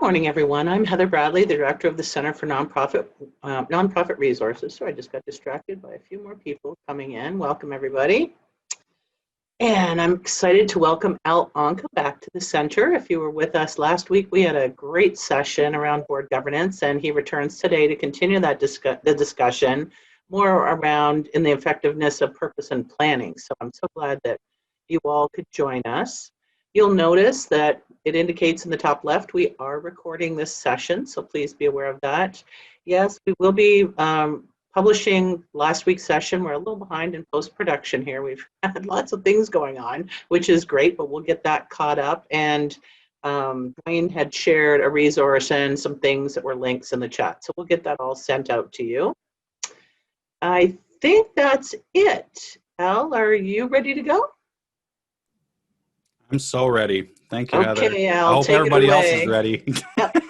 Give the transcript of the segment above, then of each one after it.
morning, everyone. I'm Heather Bradley, the Director of the Center for Nonprofit Resources. So I just got distracted by a few more people coming in. Welcome, everybody. And I'm excited to welcome Onkka back to the center. If you were with us last week, we had a great session around board governance, and he returns today to continue that the discussion more around in the effectiveness of purpose and planning. So I'm so glad that you all could join us. You'll notice that it indicates in the top left, we are recording this session, so please be aware of that. Yes, we will be publishing last week's session. We're a little behind in post-production here. We've had lots of things going on, which is great, but we'll get that caught up. And Dwayne had shared a resource and some things that were links in the chat, so we'll get that all sent out to you. I think that's it. Al, are you ready to go? I'm so ready. Thank you, Heather. Okay, Al, I hope take everybody it else away. is ready. Yep.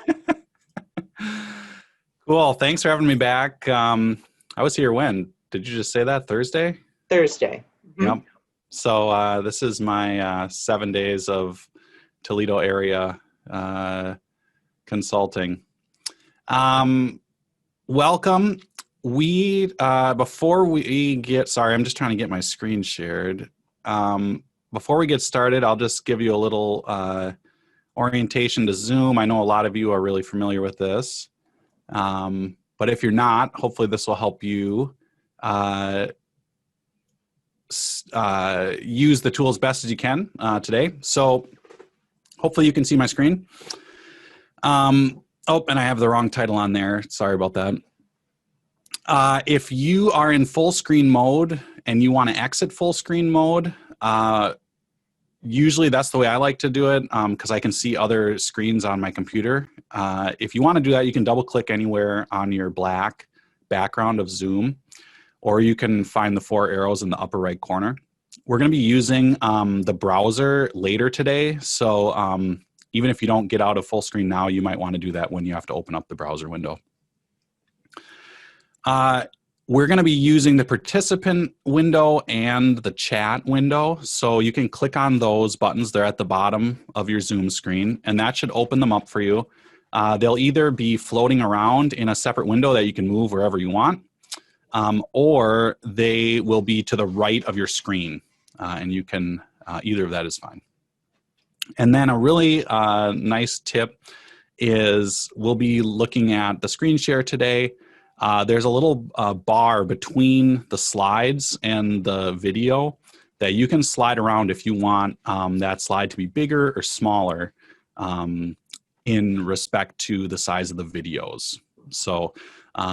Cool. Thanks for having me back. I was here when? Did you just say that? Thursday? Thursday. Mm-hmm. Yep. So this is my 7 days of Toledo area consulting. Welcome. Before we get, sorry, I'm just trying to get my screen shared. Before we get started, I'll just give you a little orientation to Zoom. I know a lot of you are really familiar with this, but if you're not, hopefully this will help you use the tools best as you can today. So hopefully you can see my screen. Oh, and I have the wrong title on there. Sorry about that. If you are in full screen mode and you want to exit full screen mode, usually that's the way I like to do it because I can see other screens on my computer. If you want to do that, you can double click anywhere on your black background of Zoom, or you can find the 4 arrows in the upper right corner. We're going to be using the browser later today. So even if you don't get out of full screen now, you might want to do that when you have to open up the browser window. We're going to be using the participant window and the chat window. So you can click on those buttons. They're at the bottom of your Zoom screen, and that should open them up for you. They'll either be floating around in a separate window that you can move wherever you want, or they will be to the right of your screen, and you can, either of that is fine. And then a really nice tip is we'll be looking at the screen share today. There's a little bar between the slides and the video that you can slide around if you want that slide to be bigger or smaller in respect to the size of the videos. So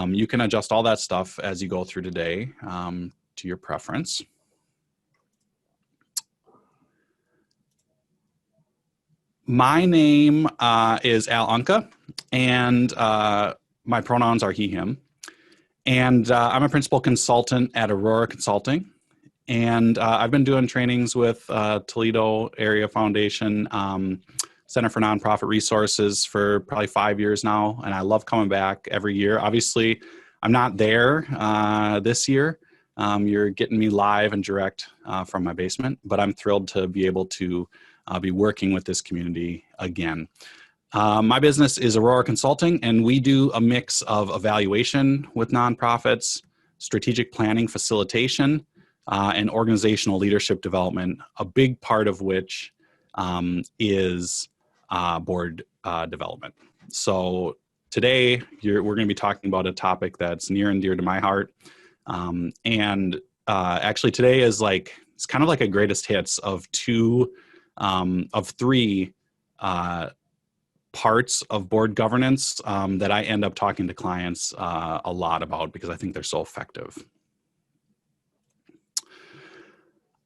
you can adjust all that stuff as you go through today to your preference. My name is Al Onkka, and my pronouns are he, him. And I'm a principal consultant at Aurora Consulting. And I've been doing trainings with Toledo Area Foundation, Center for Nonprofit Resources for probably 5 years now. And I love coming back every year. Obviously, I'm not there this year. You're getting me live and direct from my basement, but I'm thrilled to be able to be working with this community again. My business is Aurora Consulting, and we do a mix of evaluation with nonprofits, strategic planning facilitation, and organizational leadership development, a big part of which is board development. So today, we're going to be talking about a topic that's near and dear to my heart. Actually today is it's kind of like a greatest hits of 3 parts of board governance that I end up talking to clients a lot about because I think they're so effective.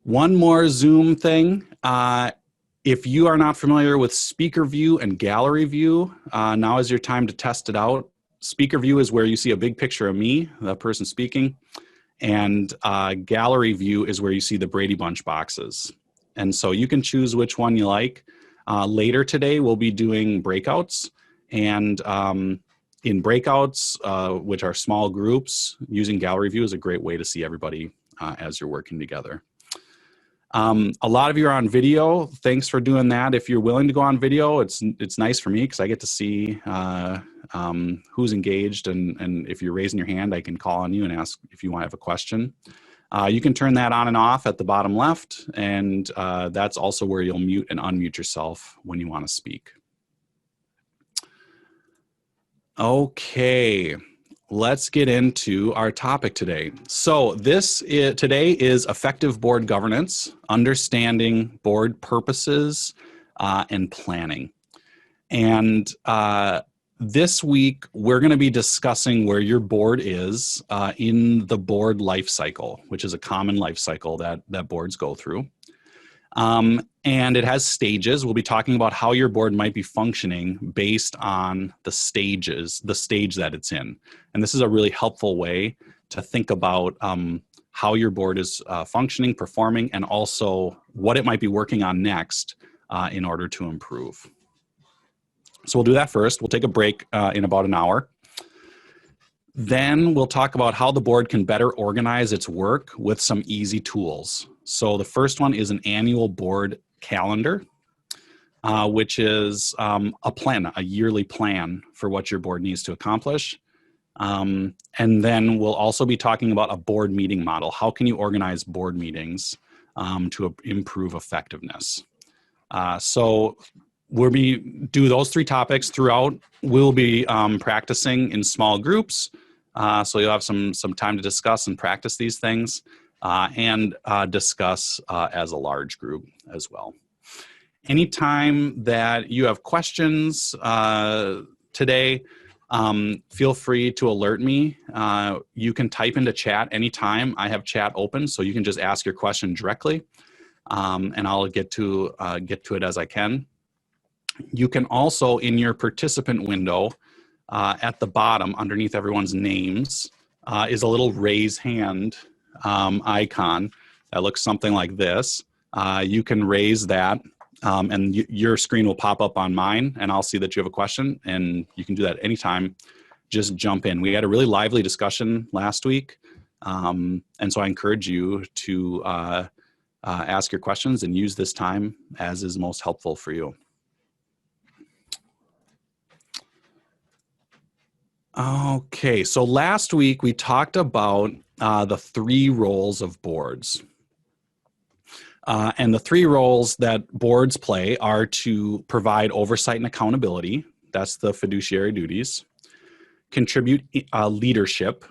One more Zoom thing. If you are not familiar with speaker view and gallery view, now is your time to test it out. Speaker view is where you see a big picture of me, the person speaking, and gallery view is where you see the Brady Bunch boxes. And so you can choose which one you like. Later today, we'll be doing breakouts, and in breakouts, which are small groups, using gallery view is a great way to see everybody as you're working together. A lot of you are on video. Thanks for doing that. If you're willing to go on video, it's nice for me because I get to see who's engaged, and if you're raising your hand, I can call on you and ask if you want to have a question. You can turn that on and off at the bottom left, and that's also where you'll mute and unmute yourself when you want to speak. Okay, let's get into our topic today. So today is effective board governance, understanding board purposes, and planning. And this week, we're going to be discussing where your board is in the board life cycle, which is a common life cycle that boards go through. And it has stages. We'll be talking about how your board might be functioning based on the stage that it's in. And this is a really helpful way to think about how your board is functioning, performing, and also what it might be working on next in order to improve. So we'll do that first. We'll take a break in about an hour. Then we'll talk about how the board can better organize its work with some easy tools. So the first one is an annual board calendar, which is a yearly plan for what your board needs to accomplish. And then we'll also be talking about a board meeting model. How can you organize board meetings to improve effectiveness? So we'll do those three topics throughout. We'll be practicing in small groups. So you'll have some time to discuss and practice these things. And discuss as a large group as well. Anytime that you have questions today, feel free to alert me. You can type into chat anytime. I have chat open, so you can just ask your question directly, and I'll get to it as I can. You can also, in your participant window, at the bottom, underneath everyone's names, is a little raise hand icon that looks something like this. You can raise that and your screen will pop up on mine, and I'll see that you have a question, and you can do that anytime. Just jump in. We had a really lively discussion last week, and so I encourage you to ask your questions and use this time as is most helpful for you. Okay, so last week we talked about the three roles of boards. And the three roles that boards play are to provide oversight and accountability. That's the fiduciary duties. Contribute leadership,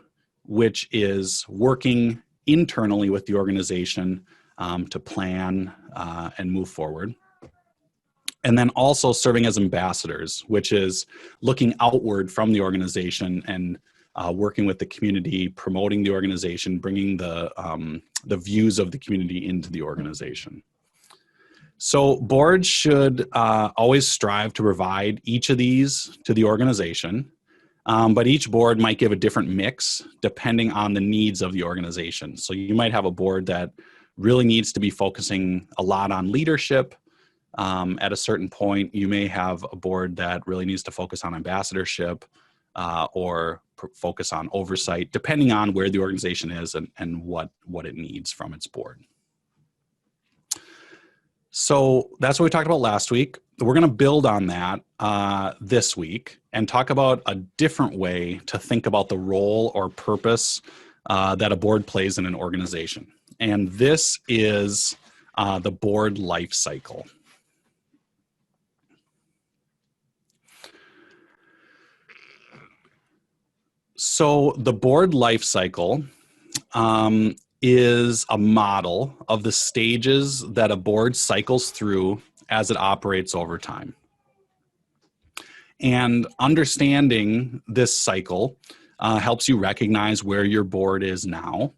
which is working internally with the organization to plan and move forward. And then also serving as ambassadors, which is looking outward from the organization and working with the community, promoting the organization, bringing the views of the community into the organization. So boards should always strive to provide each of these to the organization, but each board might give a different mix depending on the needs of the organization. So you might have a board that really needs to be focusing a lot on leadership. At a certain point, you may have a board that really needs to focus on ambassadorship or focus on oversight, depending on where the organization is and what it needs from its board. So that's what we talked about last week. We're going to build on that this week and talk about a different way to think about the role or purpose that a board plays in an organization. And this is the board life cycle. So the board life cycle is a model of the stages that a board cycles through as it operates over time. And understanding this cycle helps you recognize where your board is now.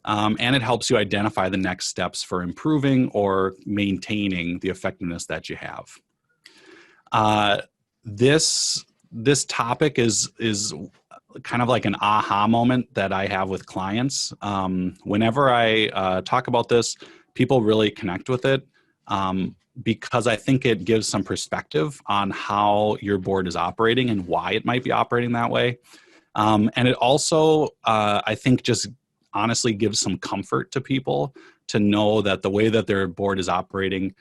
And it helps you identify the next steps for improving or maintaining the effectiveness that you have. This topic is kind of like an aha moment that I have with clients. Whenever I talk about this, people really connect with it because I think it gives some perspective on how your board is operating and why it might be operating that way. And it also, I think, just honestly gives some comfort to people to know that the way that their board is operating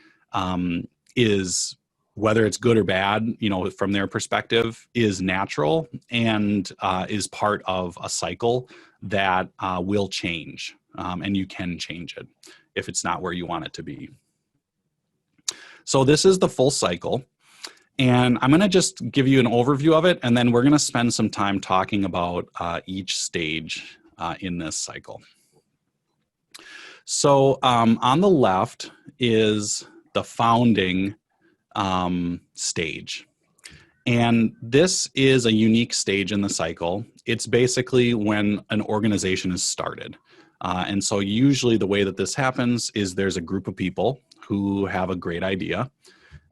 is, whether it's good or bad, from their perspective, is natural and is part of a cycle that will change, and you can change it if it's not where you want it to be. So this is the full cycle. And I'm going to just give you an overview of it, and then we're going to spend some time talking about each stage in this cycle. So on the left is the founding stage. And this is a unique stage in the cycle. It's basically when an organization is started. And so usually the way that this happens is there's a group of people who have a great idea.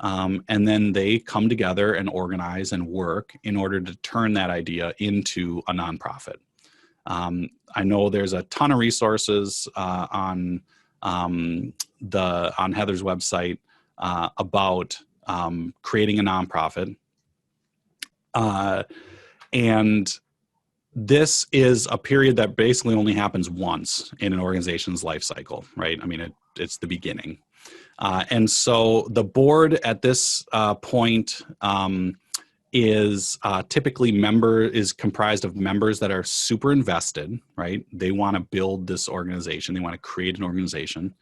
And then they come together and organize and work in order to turn that idea into a nonprofit. I know there's a ton of resources on Heather's website about creating a nonprofit. And this is a period that basically only happens once in an organization's life cycle, right? I mean, it's the beginning. And so the board at this point is typically is comprised of members that are super invested, right? They want to build this organization. They want to create an organization.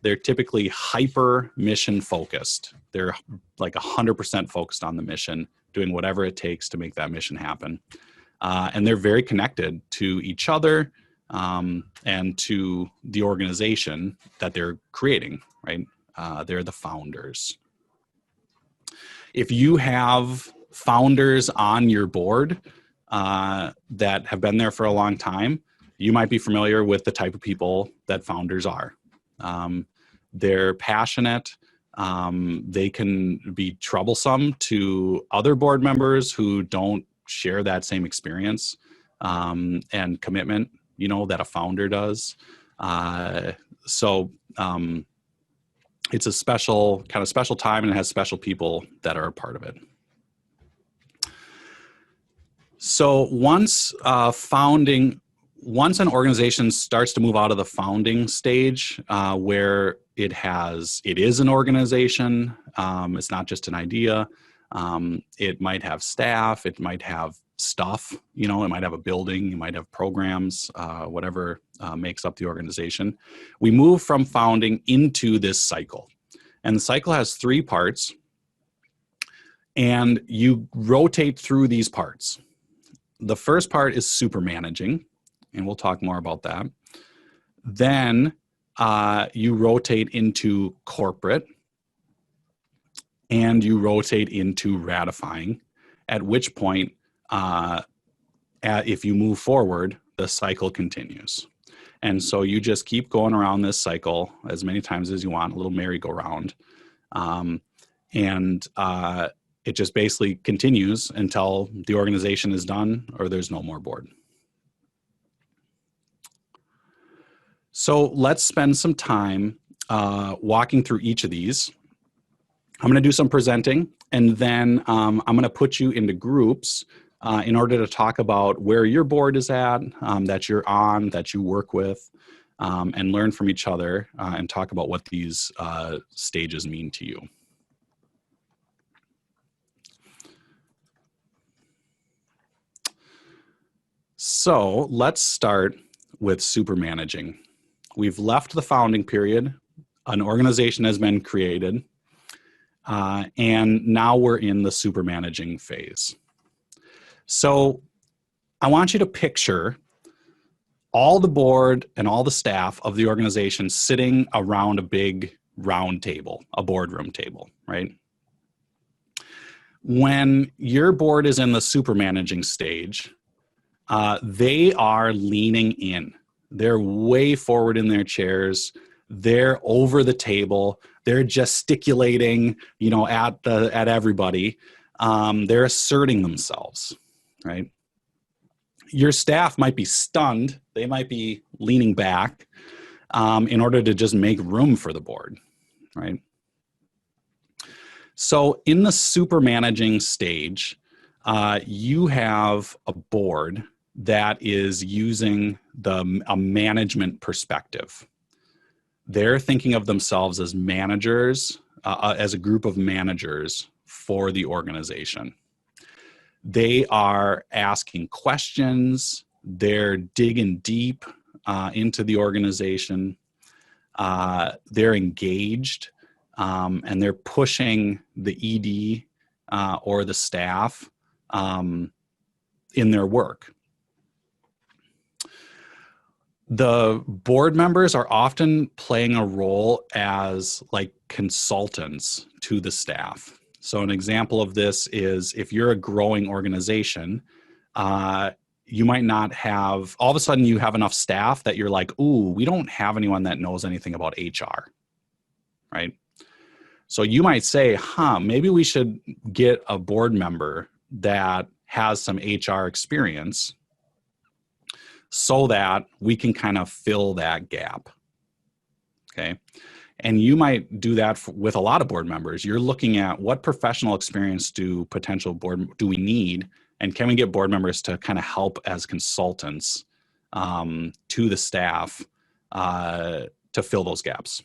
They're typically hyper mission focused. They're like 100% focused on the mission, doing whatever it takes to make that mission happen. And they're very connected to each other and to the organization that they're creating, right? They're the founders. If you have founders on your board that have been there for a long time, you might be familiar with the type of people that founders are. They're passionate. They can be troublesome to other board members who don't share that same experience and commitment, that a founder does. It's a special time, and it has special people that are a part of it. So once an organization starts to move out of the founding stage, where it is an organization, it's not just an idea. It might have staff, it might have stuff, it might have a building, it might have programs, whatever makes up the organization. We move from founding into this cycle. And the cycle has 3 parts, and you rotate through these parts. The first part is super managing, and we'll talk more about that. Then you rotate into corporate, and you rotate into ratifying, at which point, if you move forward, the cycle continues. And so you just keep going around this cycle as many times as you want, a little merry-go-round. It just basically continues until the organization is done or there's no more board. So let's spend some time walking through each of these. I'm going to do some presenting, and then I'm going to put you into groups in order to talk about where your board is at, that you're on, that you work with, and learn from each other and talk about what these stages mean to you. So let's start with super managing. We've left the founding period. An organization has been created. And now we're in the super managing phase. So I want you to picture all the board and all the staff of the organization sitting around a big round table, a boardroom table, right? When your board is in the super managing stage, they are leaning in. They're way forward in their chairs. They're over the table. They're gesticulating, at everybody. They're asserting themselves, right? Your staff might be stunned. They might be leaning back in order to just make room for the board, right? So in the super managing stage, you have a board that is using a management perspective. they're thinking of themselves as managers, as a group of managers for the organization. They are asking questions, they're digging deep into the organization, they're engaged, and they're pushing the ED or the staff in their work. The board members are often playing a role as like consultants to the staff. So an example of this is if you're a growing organization, you might not have, all of a sudden you have enough staff that you're like, ooh, we don't have anyone that knows anything about HR, right? So you might say, maybe we should get a board member that has some HR experience so that we can kind of fill that gap, okay? And you might do that with a lot of board members. You're looking at what professional experience do we need, and can we get board members to kind of help as consultants to the staff to fill those gaps.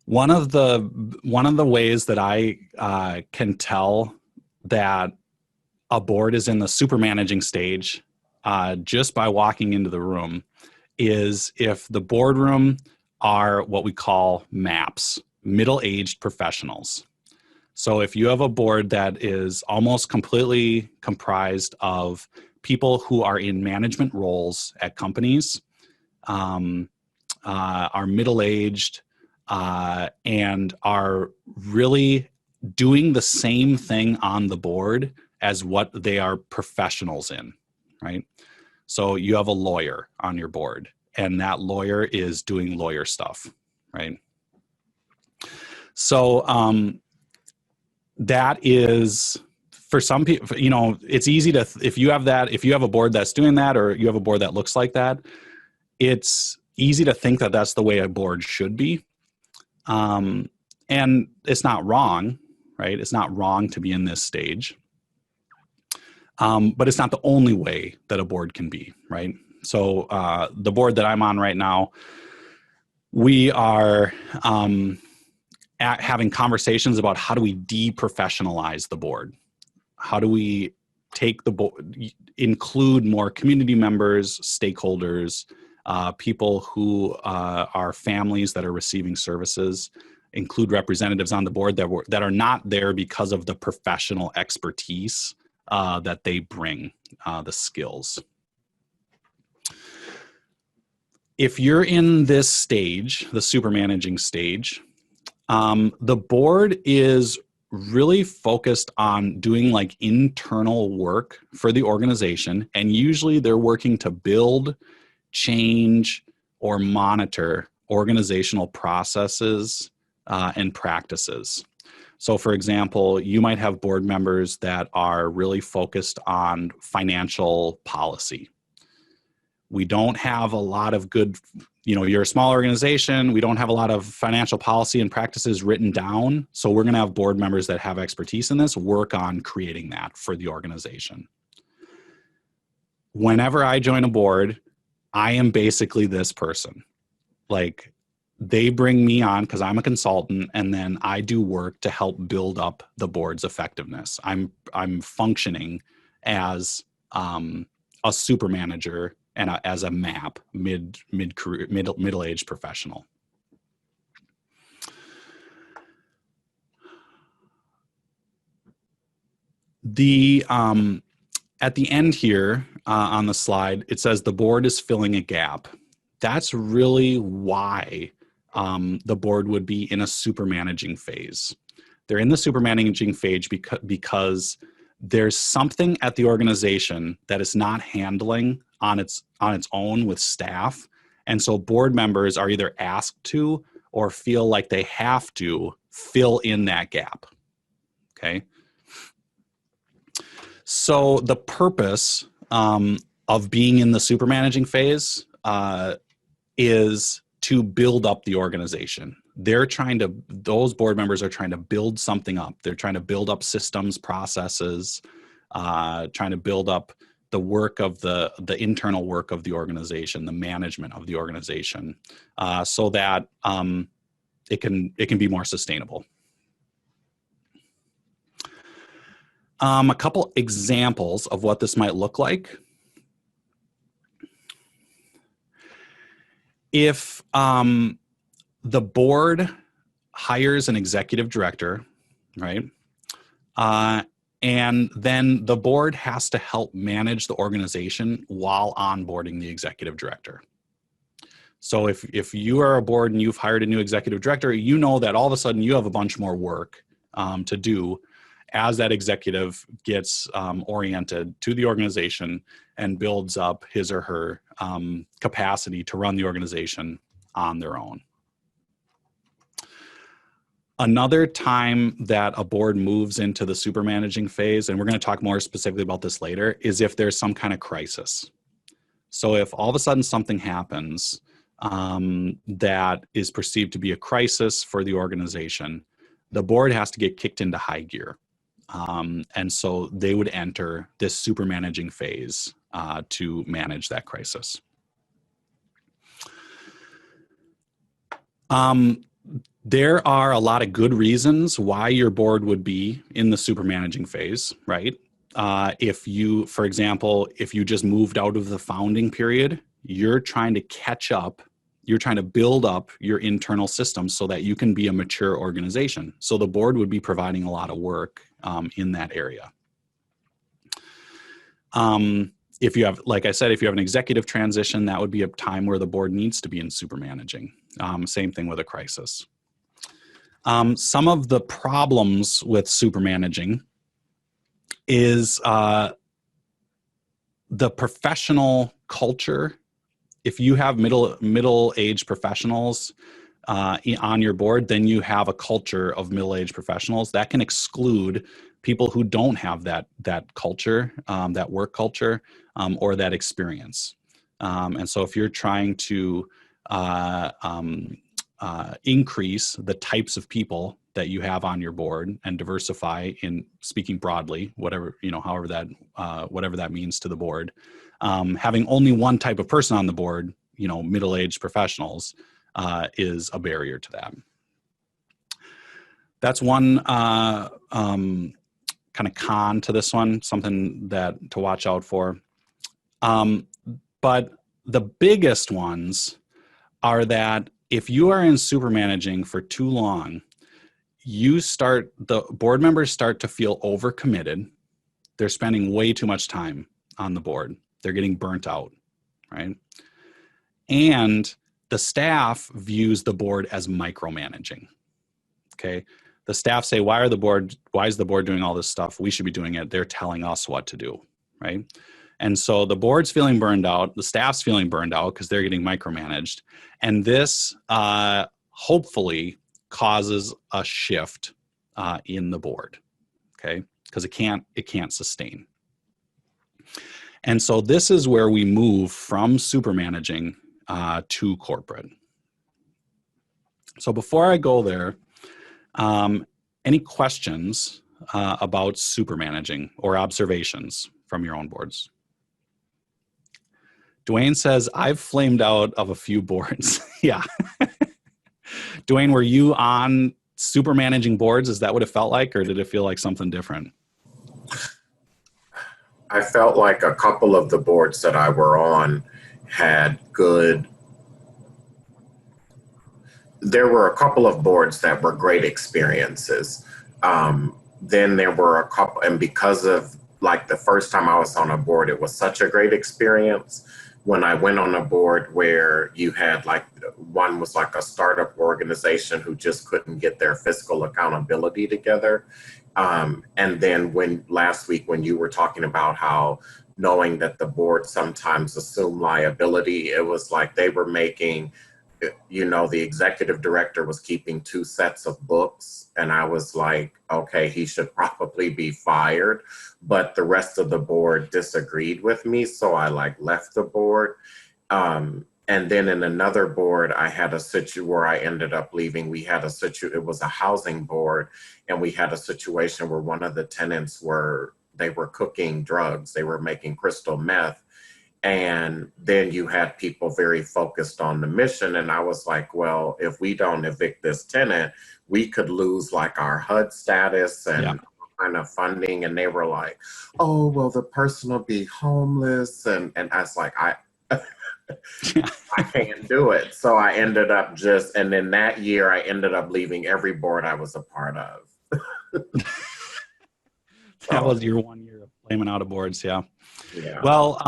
One of the ways that I can tell that a board is in the super managing stage just by walking into the room is if the boardroom are what we call MAPs, middle-aged professionals. So if you have a board that is almost completely comprised of people who are in management roles at companies, are middle-aged, and are really doing the same thing on the board as what they are professionals in, right? So you have a lawyer on your board, and that lawyer is doing lawyer stuff, right? So that is, for some people, it's easy to, if you have a board that's doing that, or you have a board that looks like that, it's easy to think that that's the way a board should be. And it's not wrong, right? It's not wrong to be in this stage. But it's not the only way that a board can be, right? So the board that I'm on right now, we are having conversations about how do we deprofessionalize the board? How do we take the board, include more community members, stakeholders, people who are families that are receiving services, include representatives on the board that are not there because of the professional expertise that they bring, the skills. If you're in this stage, the super managing stage, the board is really focused on doing like internal work for the organization, and usually they're working to build, change, or monitor organizational processes and practices. So for example, you might have board members that are really focused on financial policy. We don't have a lot of good, you're a small organization, we don't have a lot of financial policy and practices written down. So we're going to have board members that have expertise in this work on creating that for the organization. Whenever I join a board, I am basically this person. Like, they bring me on because I'm a consultant, and then I do work to help build up the board's effectiveness. I'm functioning as a super manager and as a MAP, middle-aged professional. At the end here on the slide, it says the board is filling a gap. That's really why the board would be in a super managing phase. They're in the super managing phase because there's something at the organization that is not handling on its own with staff. And so board members are either asked to or feel like they have to fill in that gap, okay? So the purpose of being in the super managing phase is to build up the organization. Those board members are trying to build something up. They're trying to build up systems, processes, trying to build up work of the internal work of the organization, the management of the organization, so that it can be more sustainable. A couple examples of what this might look like. If the board hires an executive director, right? And then the board has to help manage the organization while onboarding the executive director. So if you are a board and you've hired a new executive director, you know that all of a sudden you have a bunch more work to do as that executive gets oriented to the organization and builds up his or her capacity to run the organization on their own. Another time that a board moves into the super managing phase, and we're going to talk more specifically about this later, is if there's some kind of crisis. So if all of a sudden something happens that is perceived to be a crisis for the organization, the board has to get kicked into high gear. And so they would enter this super managing phase to manage that crisis. There are a lot of good reasons why your board would be in the super managing phase, right? If you, for example, if you just moved out of the founding period, you're trying to catch up, you're trying to build up your internal system so that you can be a mature organization. So the board would be providing a lot of work in that area. If you have, like I said, if you have an executive transition, that would be a time where the board needs to be in super managing. Same thing with a crisis. Some of the problems with super managing is the professional culture. If you have middle-aged professionals on your board, then you have a culture of middle-aged professionals that can exclude people who don't have that culture, that work culture, or that experience. And so if you're trying to increase the types of people that you have on your board and diversify, in speaking broadly, whatever, however that, whatever that means to the board, having only one type of person on the board, middle-aged professionals, is a barrier to that. That's one kind of con to this one, something that to watch out for. But the biggest ones are that if you are in super managing for too long, the board members start to feel overcommitted. They're spending way too much time on the board. They're getting burnt out, right? And the staff views the board as micromanaging, okay? The staff say, why is the board doing all this stuff? We should be doing it. They're telling us what to do, right? And so the board's feeling burned out, the staff's feeling burned out because they're getting micromanaged. And this hopefully causes a shift in the board, okay? Because it can't sustain. And so this is where we move from super managing to corporate. So before I go there, any questions about super managing or observations from your own boards? Dwayne says, I've flamed out of a few boards. Yeah. Dwayne, were you on super managing boards? Is that what it felt like, or did it feel like something different? I felt like a couple of the boards that I were on had good. There were a couple of boards that were great experiences. Then there were a couple, and because of like the first time I was on a board, it was such a great experience. When I went on a board where you had like, one was like a startup organization who just couldn't get their fiscal accountability together. And then last week when you were talking about how knowing that the board sometimes assume liability, it was like they were making, the executive director was keeping 2 sets of books. And I was like, okay, he should probably be fired. But the rest of the board disagreed with me. So I left the board. And then in another board, I had a situation where I ended up leaving. We had it was a housing board, and we had a situation where one of the tenants were they were cooking drugs, they were making crystal meth. And then you had people very focused on the mission. And I was like, well, if we don't evict this tenant, we could lose like our HUD status and kind of funding. And they were like, oh, well, the person will be homeless. And I was like, I can't do it. So I ended up and then that year I ended up leaving every board I was a part of. That was your 1 year of flaming out of boards. Yeah. Well,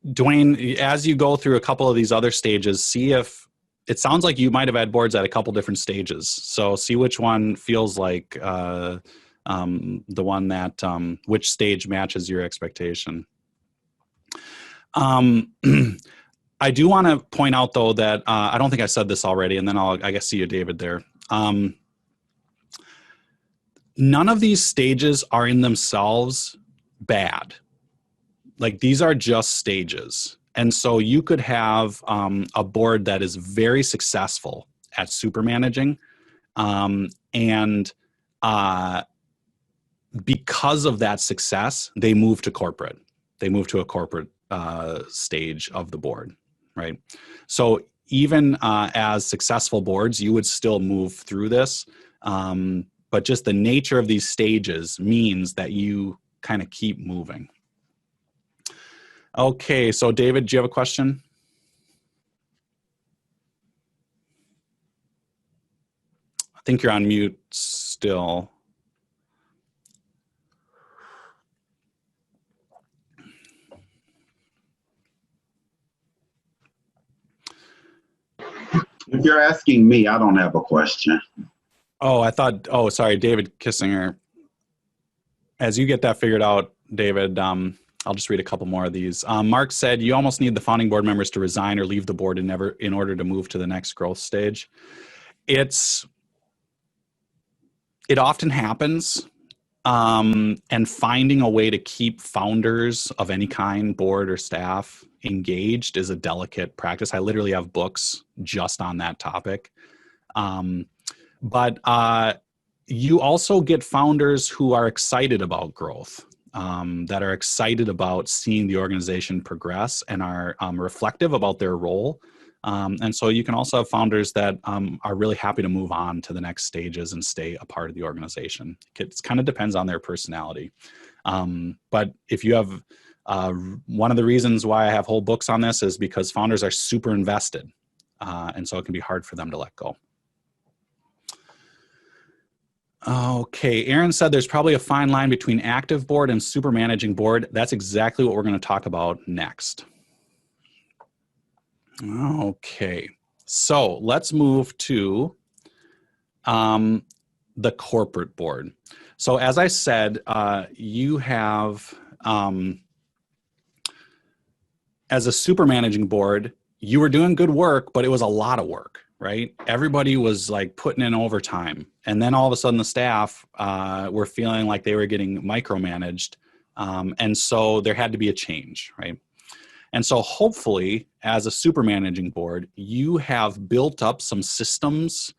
Dwayne, as you go through a couple of these other stages, see if it sounds like you might have had boards at a couple different stages. So see which one feels like the one that which stage matches your expectation. I do want to point out though that I don't think I said this already, and then I guess see you, David, there. None of these stages are in themselves bad. Like these are just stages. And so you could have a board that is very successful at super managing. And because of that success, they move to corporate. They move to a corporate stage of the board, right? So even as successful boards, you would still move through this. But just the nature of these stages means that you kind of keep moving. Okay, so David, do you have a question? I think you're on mute still. If you're asking me, I don't have a question. Oh, sorry, David Kissinger. As you get that figured out, David, I'll just read a couple more of these. Mark said, you almost need the founding board members to resign or leave the board in order to move to the next growth stage. It often happens, and finding a way to keep founders of any kind, board or staff, engaged is a delicate practice. I literally have books just on that topic. But you also get founders who are excited about growth, that are excited about seeing the organization progress and are reflective about their role. And so you can also have founders that are really happy to move on to the next stages and stay a part of the organization. It kind of depends on their personality. But if you have, one of the reasons why I have whole books on this is because founders are super invested. And so it can be hard for them to let go. Okay, Aaron said there's probably a fine line between active board and super managing board. That's exactly what we're going to talk about next. Okay, so let's move to the corporate board. So as I said, you have, as a super managing board, you were doing good work, but it was a lot of work. Right? Everybody was like putting in overtime. And then all of a sudden the staff were feeling like they were getting micromanaged. And so there had to be a change, right? And so hopefully as a super managing board, you have built up some systems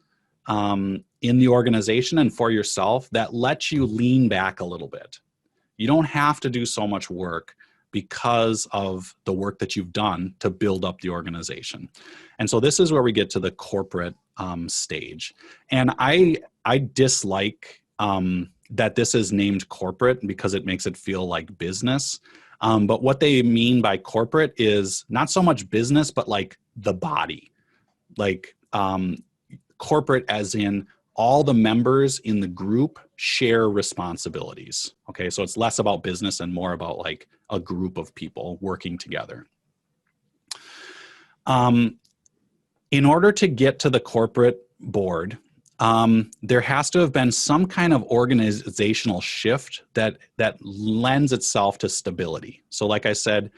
in the organization and for yourself that let you lean back a little bit. You don't have to do so much work because of the work that you've done to build up the organization. And so this is where we get to the corporate stage. And I dislike that this is named corporate because it makes it feel like business. But what they mean by corporate is not so much business, but like the body. Like corporate as in all the members in the group share responsibilities. Okay, so it's less about business and more about like a group of people working together. In order to get to the corporate board, there has to have been some kind of organizational shift that lends itself to stability. So like I said,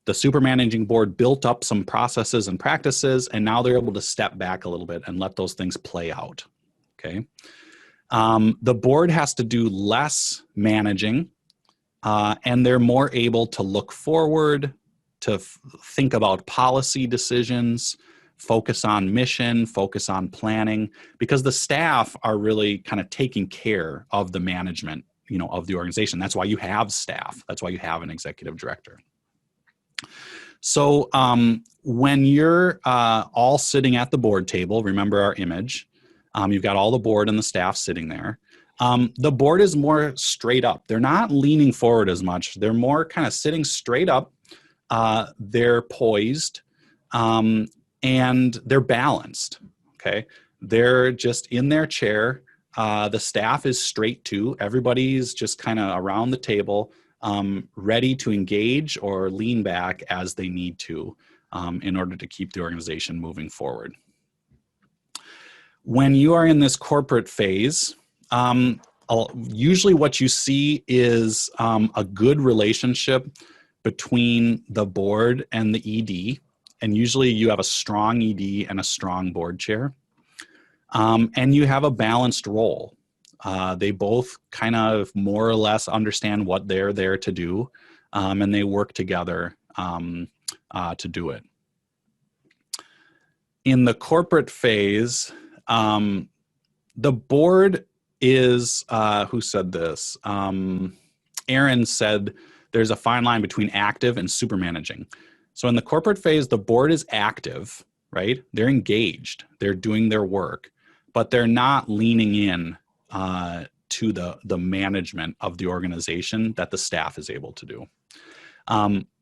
the super managing board built up some processes and practices, and now they're able to step back a little bit and let those things play out. Okay. The board has to do less managing, and they're more able to look forward, to think about policy decisions, focus on mission, focus on planning, because the staff are really kind of taking care of the management of the organization. That's why you have staff. That's why you have an executive director. So when you're all sitting at the board table, remember our image, you've got all the board and the staff sitting there. The board is more straight up. They're not leaning forward as much. They're more kind of sitting straight up. They're poised and they're balanced. Okay. They're just in their chair. The staff is straight too. Everybody's just kind of around the table, ready to engage or lean back as they need to in order to keep the organization moving forward. When you are in this corporate phase, usually what you see is a good relationship between the board and the ED. And usually you have a strong ED and a strong board chair. And you have a balanced role. They both kind of more or less understand what they're there to do, and they work together to do it. In the corporate phase, the board is, who said this? Aaron said there's a fine line between active and super managing. So in the corporate phase, the board is active, right? They're engaged, they're doing their work, but they're not leaning in to the management of the organization that the staff is able to do.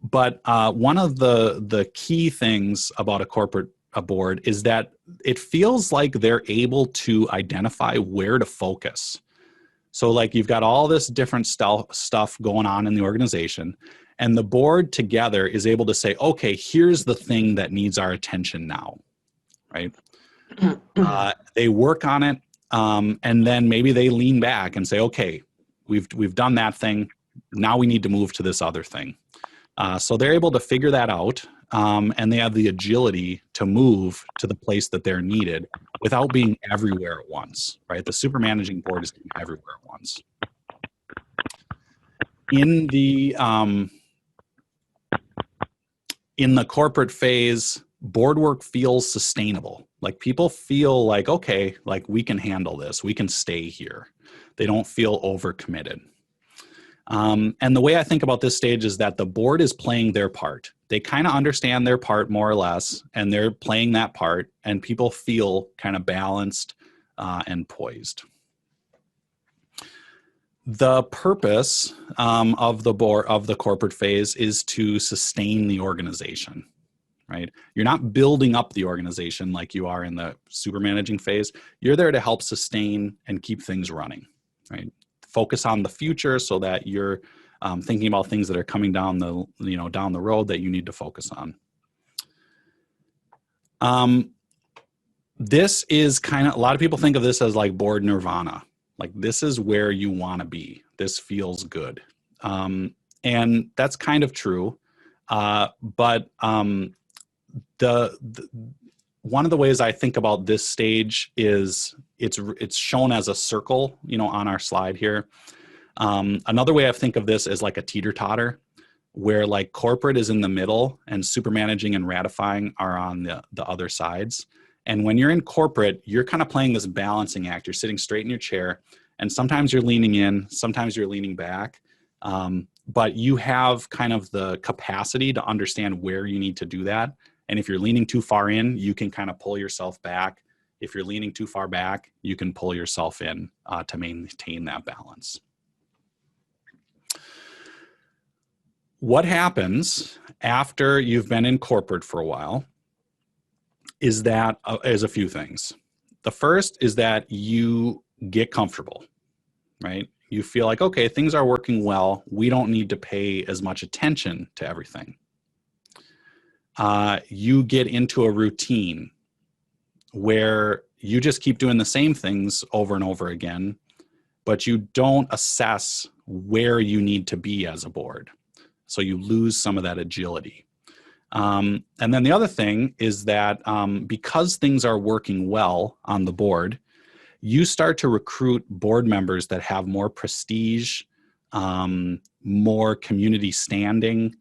But one of the key things about a board is that it feels like they're able to identify where to focus. So like you've got all this different stuff going on in the organization, and the board together is able to say, okay, here's the thing that needs our attention now, right? They work on it, and then maybe they lean back and say, okay, we've done that thing. Now we need to move to this other thing. So they're able to figure that out, and they have the agility to move to the place that they're needed without being everywhere at once, right? The super managing board is being everywhere at once. In the corporate phase, board work feels sustainable. Like people feel like, okay, like we can handle this. We can stay here. They don't feel overcommitted. And the way I think about this stage is that the board is playing their part. They kind of understand their part more or less, and they're playing that part, and people feel kind of balanced and poised. The purpose of the corporate phase is to sustain the organization, right? You're not building up the organization like you are in the super managing phase. You're there to help sustain and keep things running, right? Focus on the future so that you're thinking about things that are coming down the road that you need to focus on. This is kind of, a lot of people think of this as like board nirvana. Like this is where you want to be. This feels good. And that's kind of true. But one of the ways I think about this stage is it's shown as a circle, on our slide here. Another way I think of this is like a teeter-totter, where like corporate is in the middle and super managing and ratifying are on the other sides. And when you're in corporate, you're kind of playing this balancing act. You're sitting straight in your chair, and sometimes you're leaning in, sometimes you're leaning back. But you have kind of the capacity to understand where you need to do that. And if you're leaning too far in, you can kind of pull yourself back. If you're leaning too far back, you can pull yourself in to maintain that balance. What happens after you've been in corporate for a while is a few things. The first is that you get comfortable, right? You feel like, okay, things are working well. We don't need to pay as much attention to everything. You get into a routine where you just keep doing the same things over and over again, but you don't assess where you need to be as a board. So you lose some of that agility. And then the other thing is that because things are working well on the board, you start to recruit board members that have more prestige, more community standing,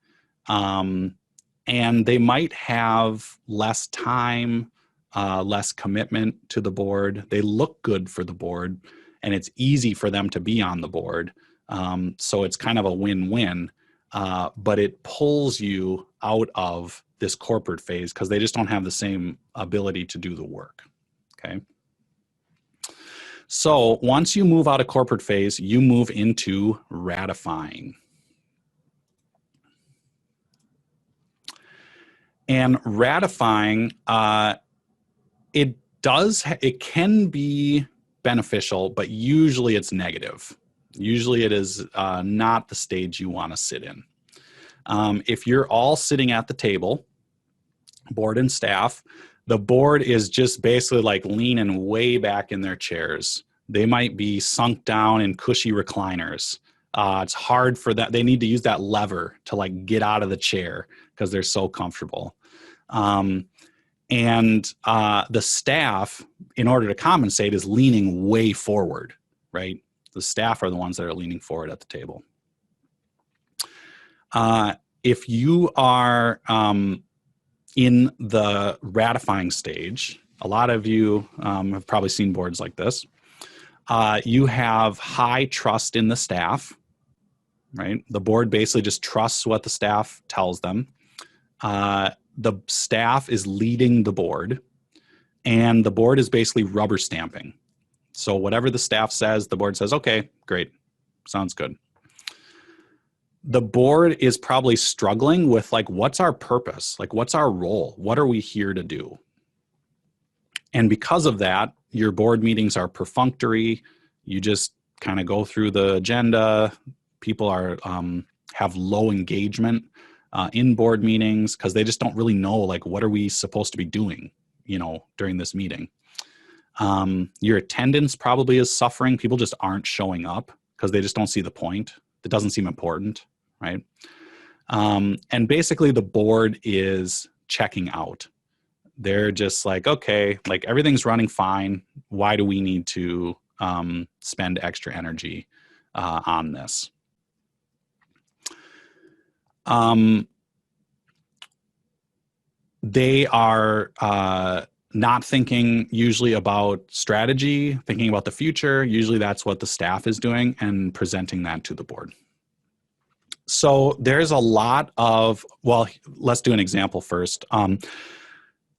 and they might have less time, less commitment to the board. They look good for the board, and it's easy for them to be on the board So it's kind of a win-win, but it pulls you out of this corporate phase because they just don't have the same ability to do the work, okay? So once you move out of corporate phase, you move into ratifying. And ratifying, it can be beneficial, but usually it's negative. Usually it is not the stage you want to sit in. If you're all sitting at the table, board and staff, the board is just basically like leaning way back in their chairs. They might be sunk down in cushy recliners. It's hard for that. They need to use that lever to like get out of the chair because they're so comfortable. And the staff, in order to compensate, is leaning way forward, right? The staff are the ones that are leaning forward at the table. If you are in the ratifying stage, a lot of you have probably seen boards like this. You have high trust in the staff, right? The board basically just trusts what the staff tells them. The staff is leading the board, and the board is basically rubber stamping. So whatever the staff says, the board says, okay, great, sounds good. The board is probably struggling with like, what's our purpose? Like, what's our role? What are we here to do? And because of that, your board meetings are perfunctory. You just kind of go through the agenda. People are have low engagement in board meetings because they just don't really know, like, what are we supposed to be doing, during this meeting. Your attendance probably is suffering. People just aren't showing up because they just don't see the point. It doesn't seem important, right? And basically the board is checking out. They're just like, okay, like everything's running fine. Why do we need to spend extra energy on this? They are not thinking usually about strategy, thinking about the future. Usually that's what the staff is doing and presenting that to the board. So there's a lot of, well, let's do an example first.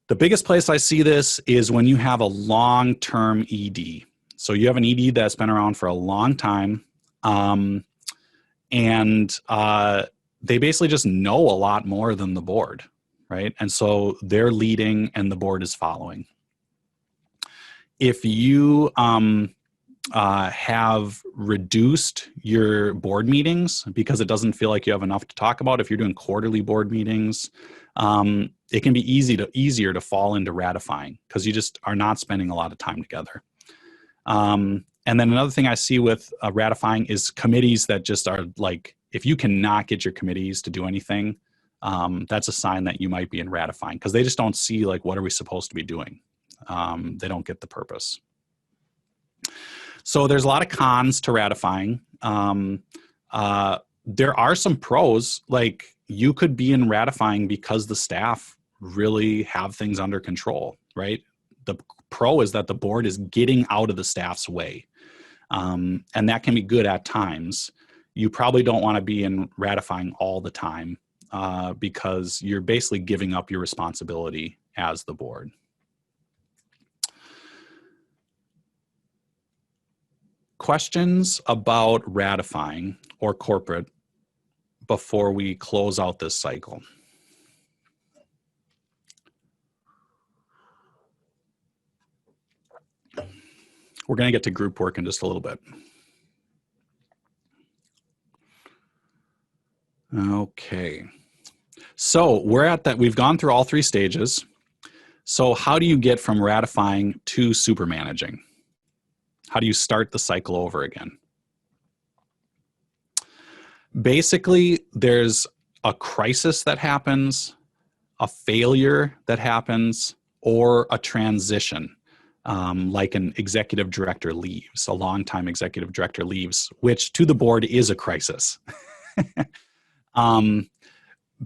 The biggest place I see this is when you have a long-term ED. So you have an ED that's been around for a long time, and they basically just know a lot more than the board, right? And so they're leading and the board is following. If you have reduced your board meetings because it doesn't feel like you have enough to talk about, if you're doing quarterly board meetings, it can be easier to fall into ratifying because you just are not spending a lot of time together. And then another thing I see with ratifying is committees that just are like, if you cannot get your committees to do anything, that's a sign that you might be in ratifying because they just don't see like, what are we supposed to be doing? They don't get the purpose. So there's a lot of cons to ratifying. There are some pros, like you could be in ratifying because the staff really have things under control, right? The pro is that the board is getting out of the staff's way. And that can be good at times. You probably don't want to be in ratifying all the time because you're basically giving up your responsibility as the board. Questions about ratifying or corporate before we close out this cycle? We're going to get to group work in just a little bit. Okay. So we're at that. We've gone through all three stages. So how do you get from ratifying to super managing? How do you start the cycle over again? Basically, there's a crisis that happens, a failure that happens, or a transition, like an executive director leaves, a longtime executive director leaves, which to the board is a crisis.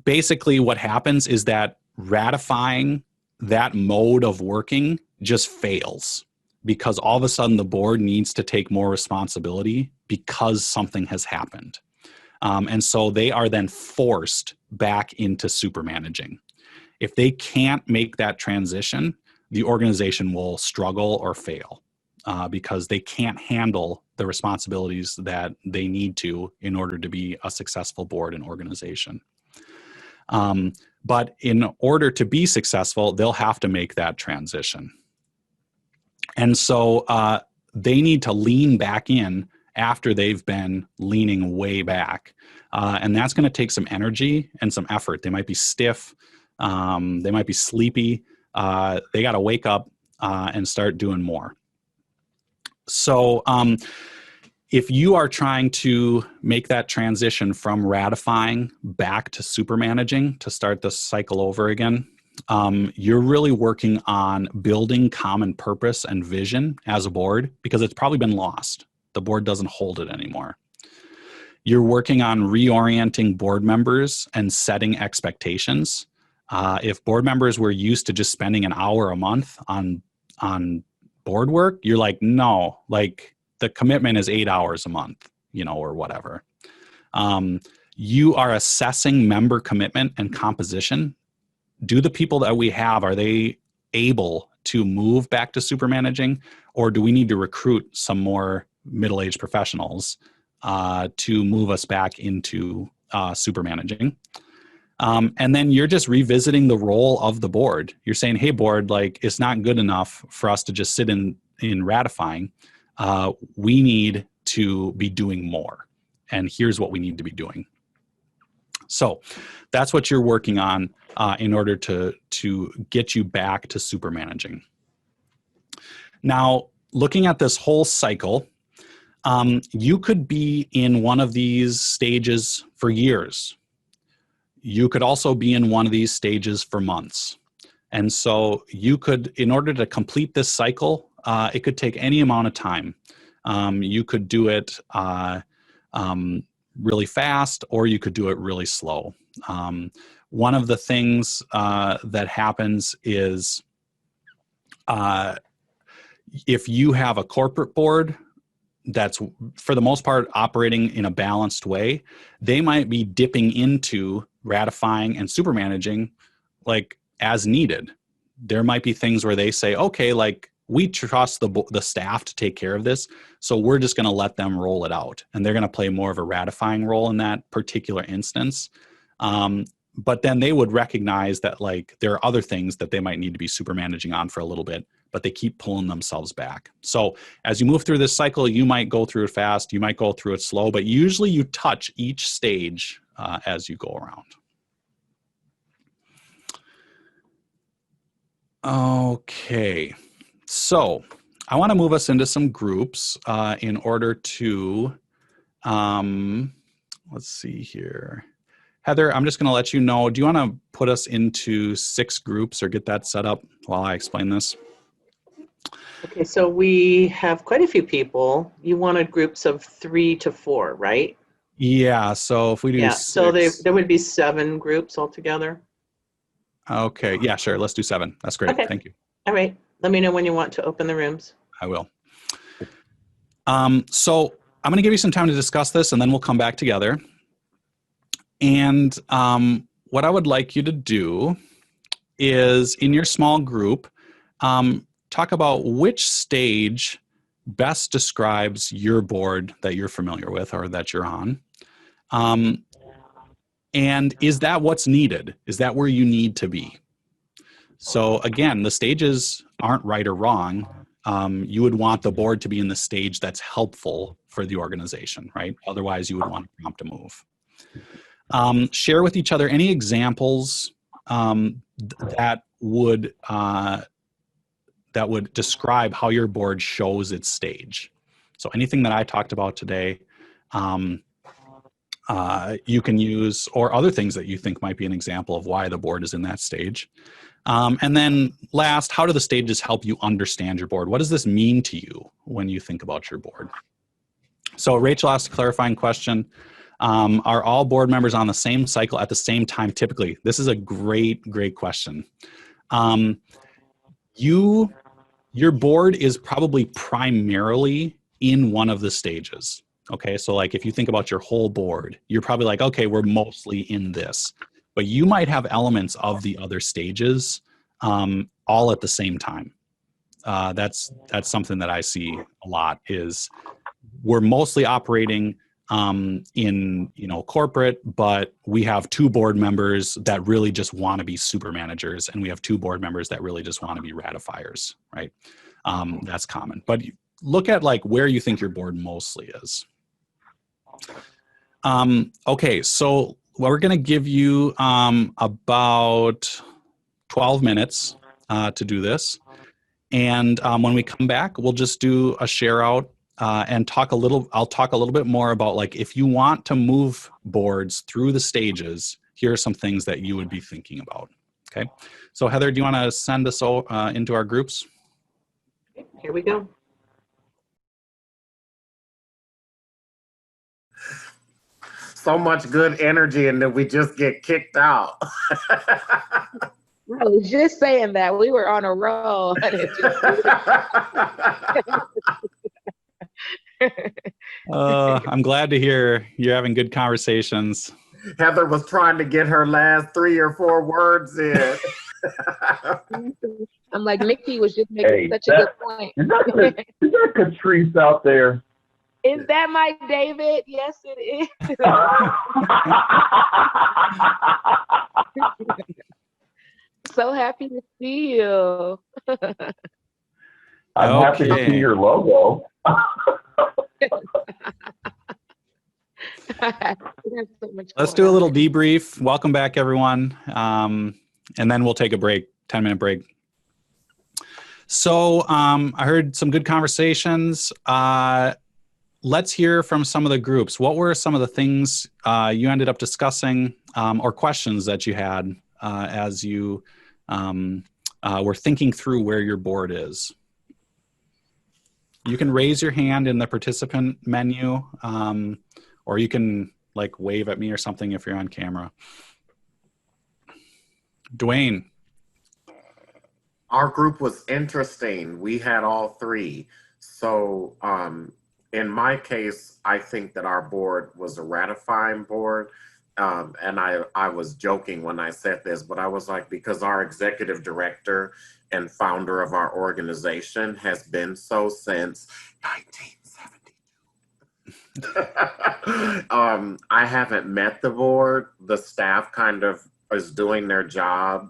Basically, what happens is that ratifying that mode of working just fails because all of a sudden the board needs to take more responsibility because something has happened. And so they are then forced back into supermanaging. If they can't make that transition, the organization will struggle or fail because they can't handle the responsibilities that they need to in order to be a successful board and organization. But in order to be successful, they'll have to make that transition. And so they need to lean back in after they've been leaning way back. And that's going to take some energy and some effort. They might be stiff. They might be sleepy. They got to wake up and start doing more. So if you are trying to make that transition from ratifying back to supermanaging to start the cycle over again, you're really working on building common purpose and vision as a board because it's probably been lost. The board doesn't hold it anymore. You're working on reorienting board members and setting expectations. If board members were used to just spending an hour a month on board work, you're like, no, like the commitment is 8 hours a month, or whatever. You are assessing member commitment and composition. Do the people that we have, are they able to move back to supermanaging, or do we need to recruit some more middle-aged professionals to move us back into supermanaging? And then you're just revisiting the role of the board. You're saying, hey, board, like it's not good enough for us to just sit in ratifying. We need to be doing more. And here's what we need to be doing. So that's what you're working on in order to get you back to supermanaging. Now, looking at this whole cycle, you could be in one of these stages for years. You could also be in one of these stages for months. And so you could, in order to complete this cycle, it could take any amount of time. You could do it really fast, or you could do it really slow. One of the things that happens is if you have a corporate board that's, for the most part, operating in a balanced way, they might be dipping into ratifying and supermanaging like as needed. There might be things where they say, okay, like we trust the staff to take care of this, so we're just going to let them roll it out. And they're going to play more of a ratifying role in that particular instance. But then they would recognize that like there are other things that they might need to be supermanaging on for a little bit, but they keep pulling themselves back. So as you move through this cycle, you might go through it fast, you might go through it slow, but usually you touch each stage as you go around. Okay, so I want to move us into some groups in order to, let's see here. Heather, I'm just going to let you know, do you want to put us into 6 groups or get that set up while I explain this? Okay, so we have quite a few people. You wanted groups of 3 to 4, right? Yeah, so if we do 6. So there would be 7 groups altogether. Okay, yeah, sure. Let's do 7. That's great. Okay. Thank you. All right. Let me know when you want to open the rooms. I will. So I'm going to give you some time to discuss this, and then we'll come back together. And what I would like you to do is, in your small group, talk about which stage best describes your board that you're familiar with or that you're on. And is that what's needed? Is that where you need to be? So again, the stages aren't right or wrong. You would want the board to be in the stage that's helpful for the organization, right? Otherwise, you would want to prompt a move. Share with each other any examples that would describe how your board shows its stage. So anything that I talked about today, you can use, or other things that you think might be an example of why the board is in that stage. And then last, how do the stages help you understand your board? What does this mean to you when you think about your board? So Rachel asked a clarifying question. Are all board members on the same cycle at the same time typically? This is a great, great question. Your board is probably primarily in one of the stages. Okay, so like if you think about your whole board, you're probably like, okay, we're mostly in this, but you might have elements of the other stages all at the same time. That's something that I see a lot is we're mostly operating in corporate, but we have 2 board members that really just want to be super managers, and we have 2 board members that really just want to be ratifiers, right? That's common. But look at like where you think your board mostly is. Okay, so we're going to give you about 12 minutes to do this. And when we come back, we'll just do a share out and I'll talk a little bit more about like, if you want to move boards through the stages, here are some things that you would be thinking about. Okay. So Heather, do you want to send us into our groups? Here we go. So much good energy, and then we just get kicked out. I was just saying that we were on a roll. I'm glad to hear you're having good conversations. Heather was trying to get her last 3 or 4 words in. I'm like, Mickey was just making such a good point. Is that Catrice out there? Is that my David? Yes, it is. So happy to see you. I'm happy to see your logo. Let's do a little debrief. Welcome back, everyone. And then we'll take a break, 10-minute break. So I heard some good conversations. Let's hear from some of the groups. What were some of the things you ended up discussing or questions that you had as you were thinking through where your board is? You can raise your hand in the participant menu, or you can like wave at me or something if you're on camera. Dwayne. Our group was interesting. We had all 3. So in my case, I think that our board was a ratifying board. And I was joking when I said this, but I was like, because our executive director and founder of our organization has been so since 1972. I haven't met the board. The staff kind of is doing their job.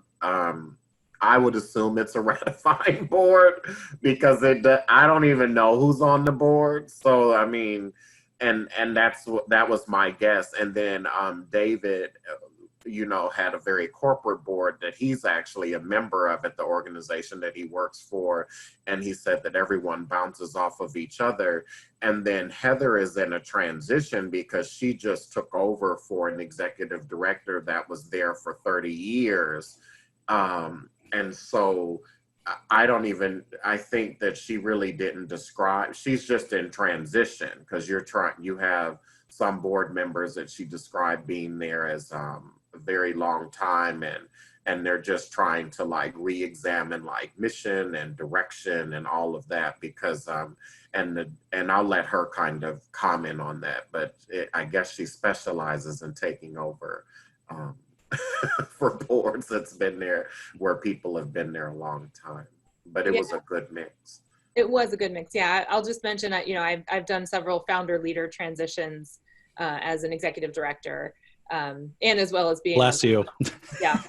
I would assume it's a ratifying board because I don't even know who's on the board. So, I mean, and that was my guess. And then David, had a very corporate board that he's actually a member of at the organization that he works for. And he said that everyone bounces off of each other. And then Heather is in a transition because she just took over for an executive director that was there for 30 years. And so I think that she really didn't describe, she's just in transition because you have some board members that she described being there as a very long time and they're just trying to like re-examine like mission and direction and all of that because, and I'll let her kind of comment on that, but I guess she specializes in taking over for boards that's been there where people have been there a long time. But it was a good mix. It was a good mix. Yeah, I'll just mention that, I've done several founder leader transitions as an executive director and as well as being. Bless you. Yeah,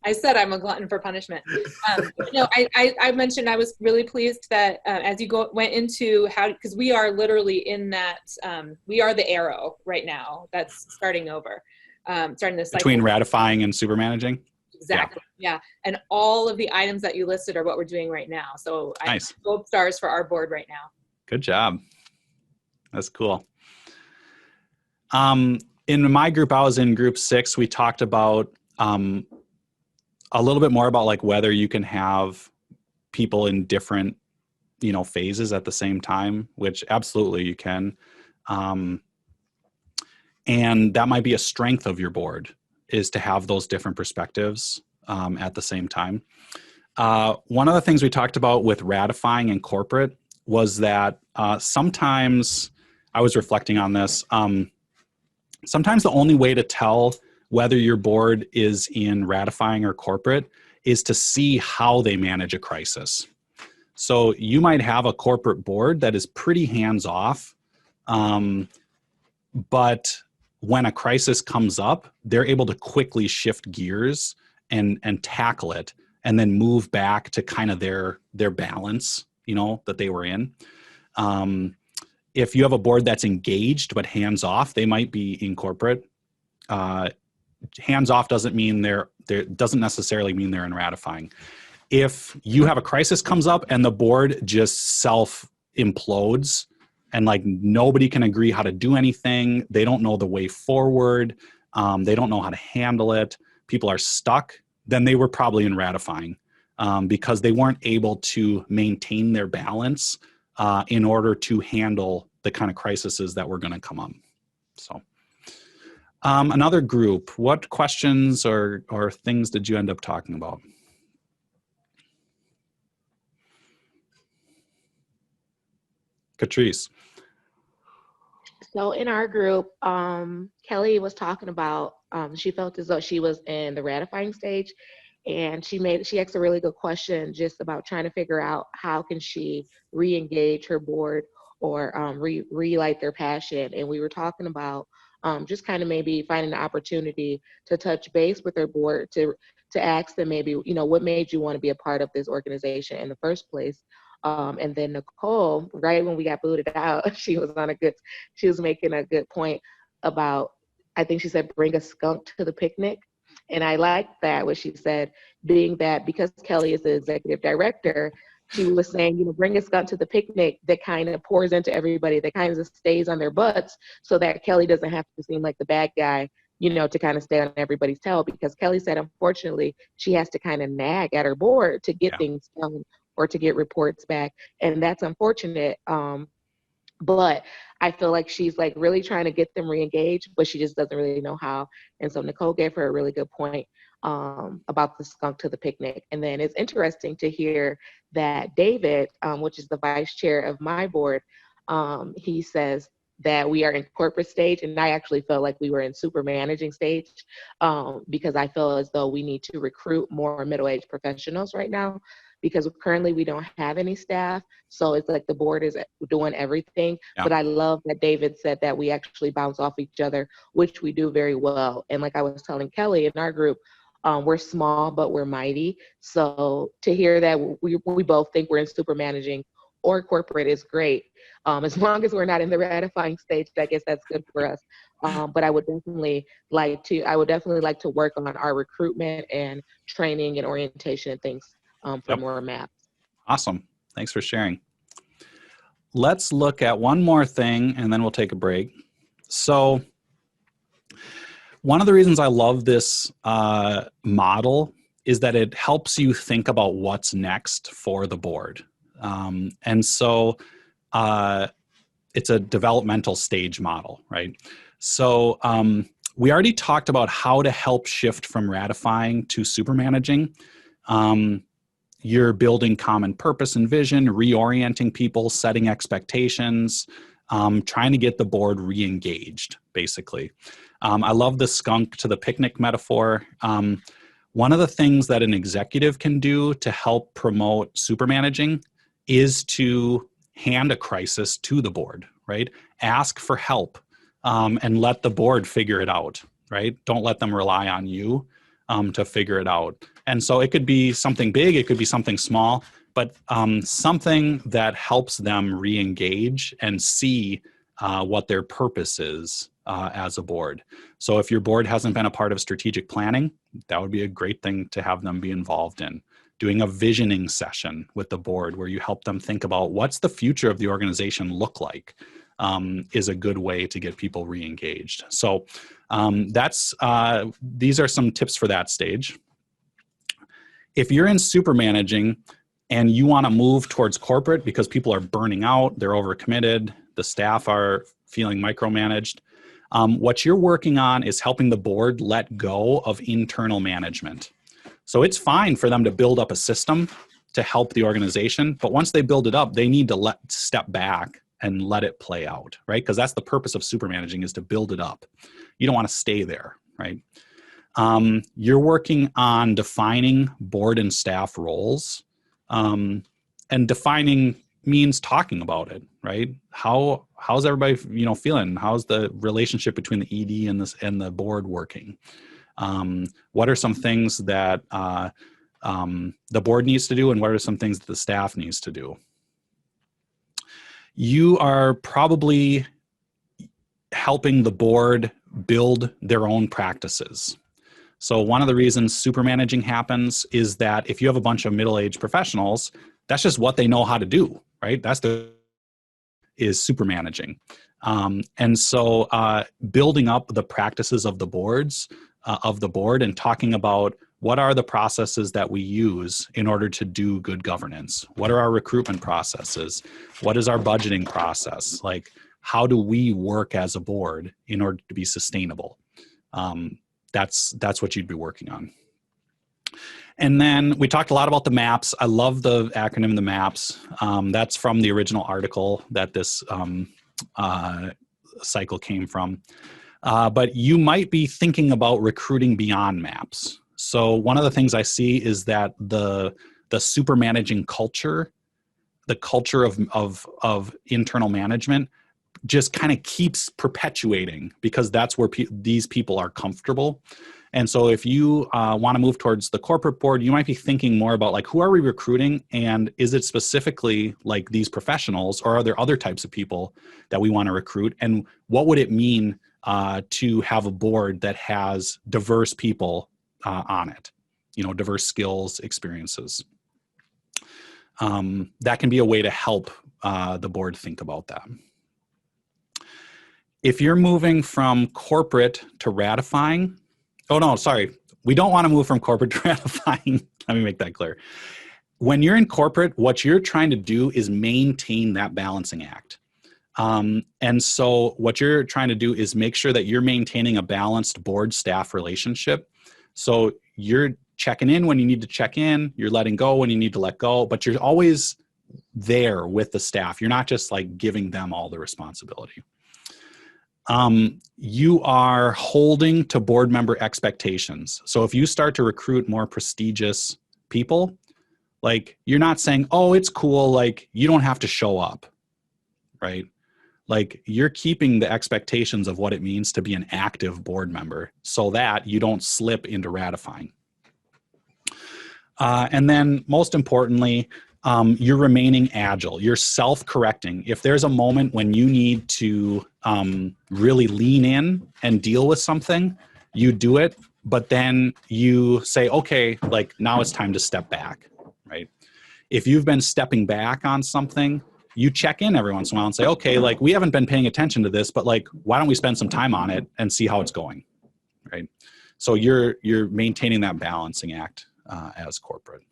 I said I'm a glutton for punishment. I mentioned I was really pleased that as you went into because we are literally in that, we are the arrow right now that's starting over. Starting this cycle. Between ratifying and super managing? Exactly. Yeah. And all of the items that you listed are what we're doing right now. So nice. Gold stars for our board right now. Good job. That's cool. In my group, I was in group 6. We talked about a little bit more about like whether you can have people in different, phases at the same time, which absolutely you can. And that might be a strength of your board is to have those different perspectives at the same time. One of the things we talked about with ratifying and corporate was that sometimes I was reflecting on this. Sometimes the only way to tell whether your board is in ratifying or corporate is to see how they manage a crisis. So you might have a corporate board that is pretty hands-off, but when a crisis comes up, they're able to quickly shift gears and tackle it, and then move back to kind of their balance, that they were in. If you have a board that's engaged but hands off, they might be in corporate. Hands off doesn't necessarily mean they're in ratifying. If you have a crisis comes up and the board just self implodes and like nobody can agree how to do anything, they don't know the way forward, they don't know how to handle it, people are stuck, then they were probably in ratifying because they weren't able to maintain their balance in order to handle the kind of crises that were going to come up. So another group, what questions or things did you end up talking about? Catrice. So in our group, Kelly was talking about, she felt as though she was in the ratifying stage, and she asked a really good question just about trying to figure out how can she re-engage her board or relight their passion. And we were talking about just kind of maybe finding an opportunity to touch base with their board to ask them maybe, what made you want to be a part of this organization in the first place? And then Nicole, right when we got booted out, she was making a good point about, I think she said, bring a skunk to the picnic. And I like that, what she said, being that because Kelly is the executive director, she was saying, bring a skunk to the picnic that kind of pours into everybody, that kind of stays on their butts so that Kelly doesn't have to seem like the bad guy, to kind of stay on everybody's tail. Because Kelly said, unfortunately, she has to kind of nag at her board to get things done or to get reports back. And that's unfortunate. But I feel like she's like really trying to get them re-engaged, but she just doesn't really know how. And so Nicole gave her a really good point about the skunk to the picnic. And then it's interesting to hear that David, which is the vice chair of my board, he says that we are in corporate stage, and I actually felt like we were in super managing stage because I feel as though we need to recruit more middle-aged professionals right now, because currently we don't have any staff. So it's like the board is doing everything. Yeah. But I love that David said that we actually bounce off each other, which we do very well. And like I was telling Kelly in our group, we're small, but we're mighty. So to hear that we both think we're in super managing or corporate is great. As long as we're not in the ratifying stage, I guess that's good for us. But I would definitely like to work on our recruitment and training and orientation and things for more maps. Awesome. Thanks for sharing. Let's look at one more thing and then we'll take a break. So one of the reasons I love this model is that it helps you think about what's next for the board. And so it's a developmental stage model, right? So we already talked about how to help shift from ratifying to super managing. You're building common purpose and vision, reorienting people, setting expectations, trying to get the board re-engaged, basically. I love the skunk to the picnic metaphor. One of the things that an executive can do to help promote super managing is to hand a crisis to the board, right? Ask for help and let the board figure it out, right? Don't let them rely on you to figure it out. And so it could be something big, it could be something small, but something that helps them re-engage and see what their purpose is as a board. So if your board hasn't been a part of strategic planning, that would be a great thing to have them be involved in. Doing a visioning session with the board where you help them think about what's the future of the organization look like is a good way to get people re-engaged. So these are some tips for that stage. If you're in super managing and you want to move towards corporate because people are burning out, they're overcommitted, the staff are feeling micromanaged, what you're working on is helping the board let go of internal management. So it's fine for them to build up a system to help the organization, but once they build it up, they need to step back and let it play out, right? Because that's the purpose of super managing, is to build it up. You don't want to stay there, right? You're working on defining board and staff roles, and defining means talking about it, right? How's everybody, feeling? How's the relationship between the ED and the board working? What are some things that the board needs to do, and what are some things that the staff needs to do? You are probably helping the board build their own practices. So one of the reasons super managing happens is that if you have a bunch of middle-aged professionals, that's just what they know how to do, right? Is super managing. And so building up the practices of the board and talking about what are the processes that we use in order to do good governance? What are our recruitment processes? What is our budgeting process? Like, how do we work as a board in order to be sustainable? That's what you'd be working on. And then we talked a lot about the MAPS. I love the acronym, the MAPS. That's from the original article that this cycle came from. But you might be thinking about recruiting beyond MAPS. So one of the things I see is that the super managing culture, the culture of internal management, just kind of keeps perpetuating, because that's where these people are comfortable. And so if you want to move towards the corporate board, you might be thinking more about, like, who are we recruiting, and is it specifically like these professionals, or are there other types of people that we want to recruit, and what would it mean to have a board that has diverse people on it, diverse skills, experiences. That can be a way to help the board think about that. If you're moving from corporate to ratifying, oh no, sorry, we don't want to move from corporate to ratifying. Let me make that clear. When you're in corporate, what you're trying to do is maintain that balancing act. And so what you're trying to do is make sure that you're maintaining a balanced board staff relationship. So you're checking in when you need to check in, you're letting go when you need to let go, but you're always there with the staff. You're not just like giving them all the responsibility. You are holding to board member expectations. So if you start to recruit more prestigious people, like, you're not saying, oh, it's cool, like, you don't have to show up, right? Like, you're keeping the expectations of what it means to be an active board member so that you don't slip into ratifying. And then most importantly, you're remaining agile. You're self-correcting. If there's a moment when you need to really lean in and deal with something, you do it, but then you say, okay, like, now it's time to step back, right? If you've been stepping back on something, you check in every once in a while and say, okay, like, we haven't been paying attention to this, but like, why don't we spend some time on it and see how it's going, right? So you're maintaining that balancing act as corporate.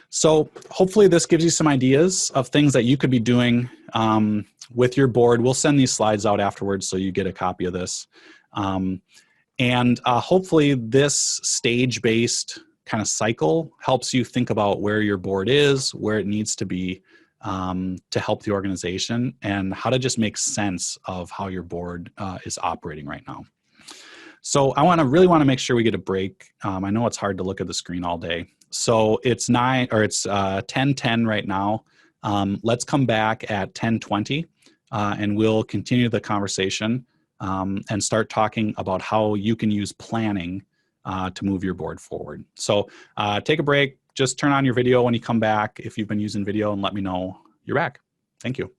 So hopefully this gives you some ideas of things that you could be doing with your board. We'll send these slides out afterwards so you get a copy of this. And hopefully this stage-based kind of cycle helps you think about where your board is, where it needs to be to help the organization, and how to just make sense of how your board is operating right now. So I really want to make sure we get a break. I know it's hard to look at the screen all day. So it's 10:10 right now. Let's come back at 10:20 and we'll continue the conversation and start talking about how you can use planning to move your board forward. So take a break, just turn on your video when you come back if you've been using video, and let me know you're back. Thank you.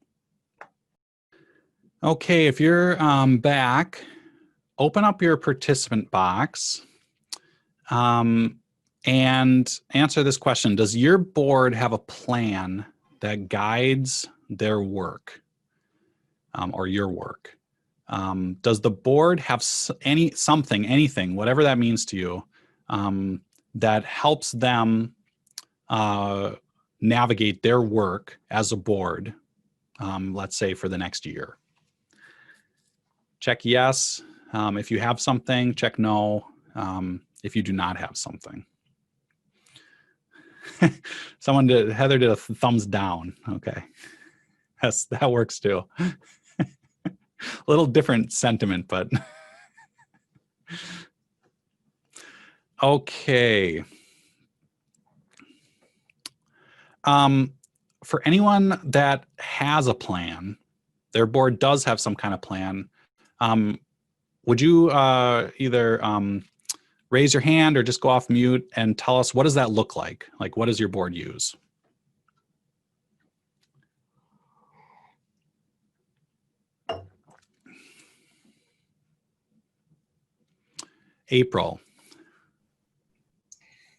Okay, if you're back, open up your participant box and answer this question. Does your board have a plan that guides their work or your work? Does the board have anything, whatever that means to you, that helps them navigate their work as a board, let's say for the next year? Check yes. If you have something, check no. If you do not have something. Heather did a thumbs down. Okay. Yes, that works too. A little different sentiment, but okay. For anyone that has a plan, their board does have some kind of plan. Would you either raise your hand or just go off mute and tell us, what does that look like? Like, what does your board use? April.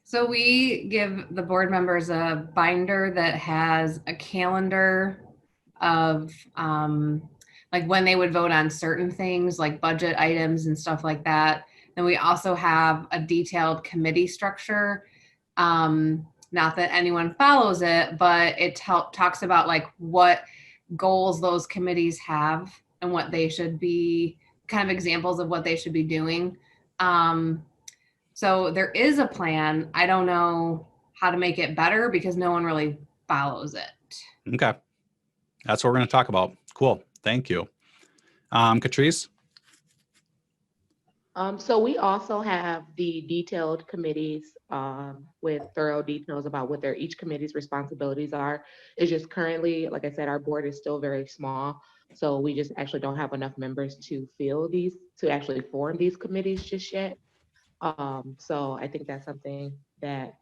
So we give the board members a binder that has a calendar of like when they would vote on certain things like budget items and stuff like that. Then we also have a detailed committee structure. Not that anyone follows it, but it talks about like what goals those committees have and what they should be, kind of examples of what they should be doing. So there is a plan. I don't know how to make it better because no one really follows it. Okay. That's what we're going to talk about. Cool. Thank you. Catrice? So we also have the detailed committees with thorough details about what each committee's responsibilities are. It's just currently, like I said, our board is still very small. So we just actually don't have enough members to actually form these committees just yet. So I think that's something that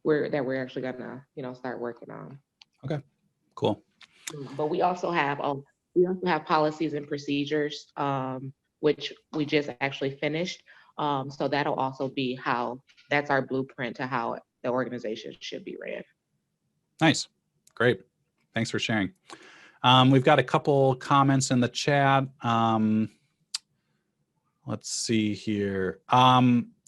we're actually gonna, start working on. Okay, cool. But we also have policies and procedures, which we just actually finished. So that'll also be that's our blueprint to how the organization should be ran. Nice, great. Thanks for sharing. We've got a couple comments in the chat. Let's see here.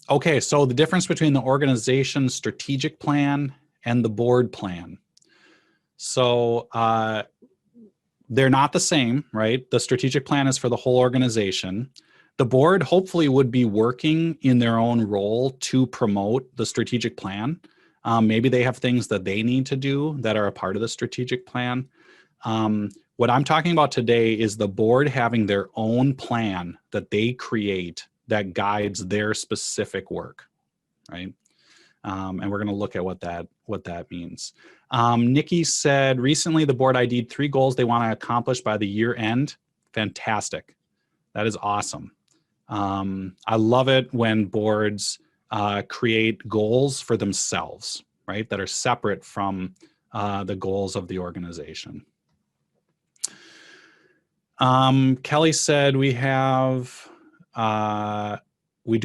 Okay, so the difference between the organization's strategic plan and the board plan. So they're not the same, right? The strategic plan is for the whole organization. The board hopefully would be working in their own role to promote the strategic plan. Maybe they have things that they need to do that are a part of the strategic plan. What I'm talking about today is the board having their own plan that they create that guides their specific work, right? And we're going to look at what that means. Nikki said, recently the board ID'd 3 goals they want to accomplish by the year end. Fantastic. That is awesome. I love it when boards create goals for themselves, right? That are separate from the goals of the organization. Kelly said we do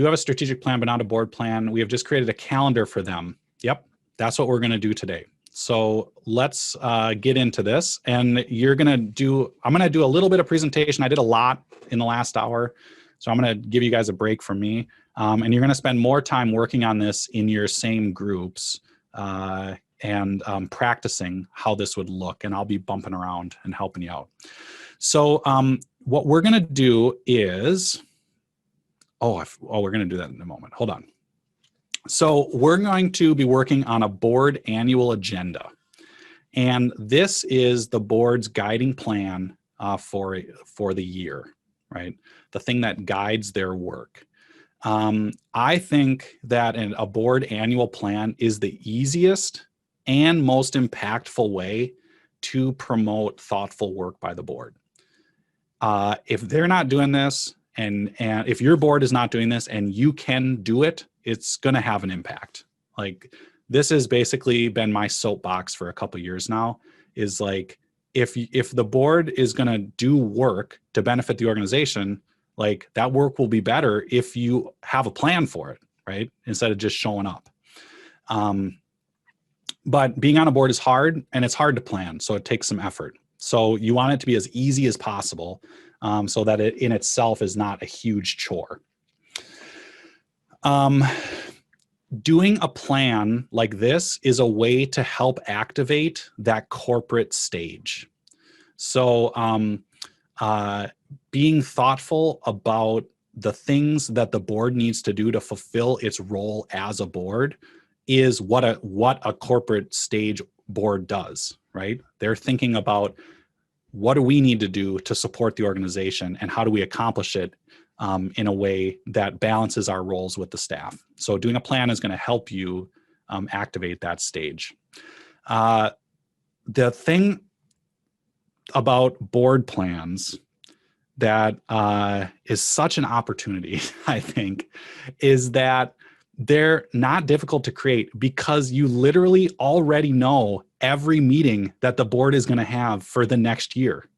have a strategic plan, but not a board plan. We have just created a calendar for them. Yep, that's what we're going to do today. So let's get into this. And I'm going to do a little bit of presentation. I did a lot in the last hour, so I'm going to give you guys a break from me. And you're going to spend more time working on this in your same groups and practicing how this would look. And I'll be bumping around and helping you out. So what we're going to do is, we're going to do that in a moment. Hold on. So we're going to be working on a board annual agenda. And this is the board's guiding plan for the year, right? The thing that guides their work. I think that a board annual plan is the easiest and most impactful way to promote thoughtful work by the board. If they're not doing this, and if your board is not doing this and you can do it, it's going to have an impact. Like, this has basically been my soapbox for a couple of years now, is like, if the board is going to do work to benefit the organization, like, that work will be better if you have a plan for it, right? Instead of just showing up. But being on a board is hard, and it's hard to plan, so it takes some effort. So you want it to be as easy as possible, so that it in itself is not a huge chore. Doing a plan like this is a way to help activate that corporate stage. So being thoughtful about the things that the board needs to do to fulfill its role as a board is what a corporate stage board does, right? They're thinking about what do we need to do to support the organization, and how do we accomplish it in a way that balances our roles with the staff. So doing a plan is going to help you activate that stage. The thing about board plans that is such an opportunity, I think, is that they're not difficult to create because you literally already know every meeting that the board is going to have for the next year.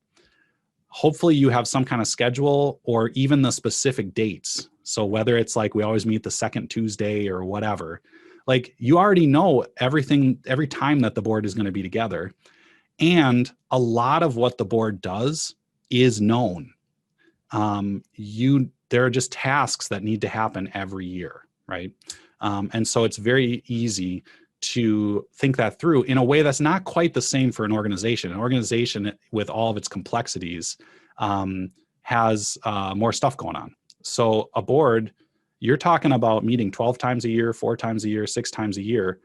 Hopefully you have some kind of schedule or even the specific dates. So whether it's like we always meet the second Tuesday or whatever, like you already know everything, every time that the board is going to be together. And a lot of what the board does is known. There are just tasks that need to happen every year, right? And so it's very easy to think that through in a way that's not quite the same for an organization. An organization with all of its complexities has more stuff going on. So a board, you're talking about meeting 12 times a year, 4 times a year, 6 times a year.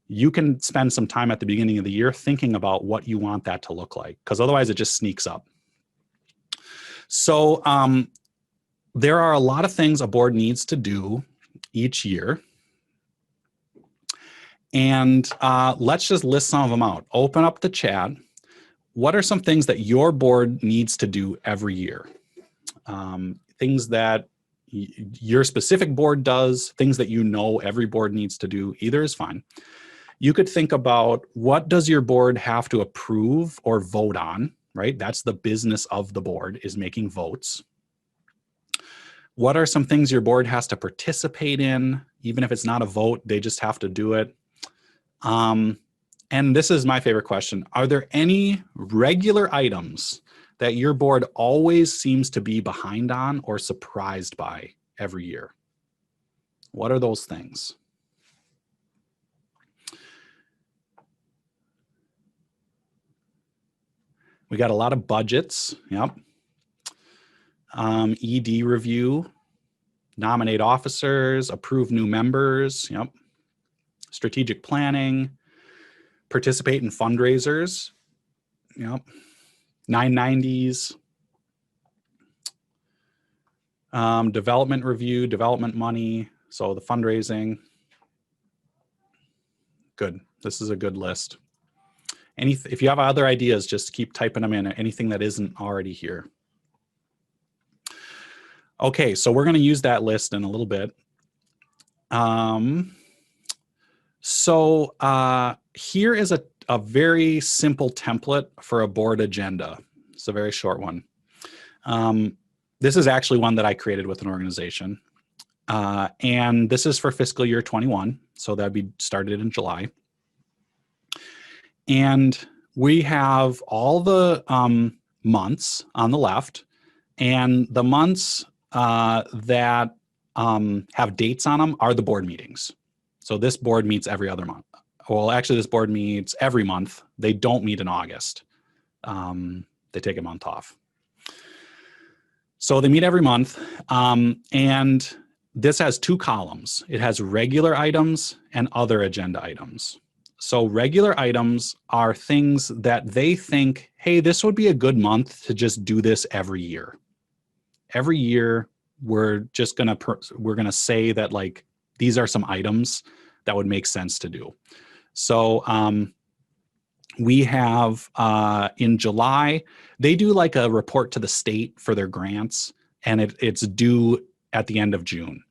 You can spend some time at the beginning of the year thinking about what you want that to look like, because otherwise it just sneaks up. So there are a lot of things a board needs to do each year. And let's just list some of them out. Open up the chat. What are some things that your board needs to do every year? Things that your specific board does, things that you know every board needs to do, either is fine. You could think about, what does your board have to approve or vote on, right? That's the business of the board, is making votes. What are some things your board has to participate in? Even if it's not a vote, they just have to do it. And this is my favorite question. Are there any regular items that your board always seems to be behind on or surprised by every year? What are those things? We got a lot of budgets. Yep. ED review, nominate officers, approve new members. Yep. Strategic planning, participate in fundraisers. Yep. 990s. Development review, development money. So the fundraising. Good. This is a good list. If you have other ideas, just keep typing them in, anything that isn't already here. Okay, so we're going to use that list in a little bit. Here is a very simple template for a board agenda. It's a very short one. This is actually one that I created with an organization. And this is for fiscal year 21. So that'd be started in July. And we have all the months on the left, and the months that have dates on them are the board meetings. So this board meets every other month. Well, actually, this board meets every month. They don't meet in August. They take a month off. So they meet every month. And this has 2 columns. It has regular items and other agenda items. So regular items are things that they think, hey, this would be a good month to just do this every year. Every year, we're gonna say that, like, these are some items that would make sense to do. So we have in July, they do like a report to the state for their grants, and it's due at the end of June.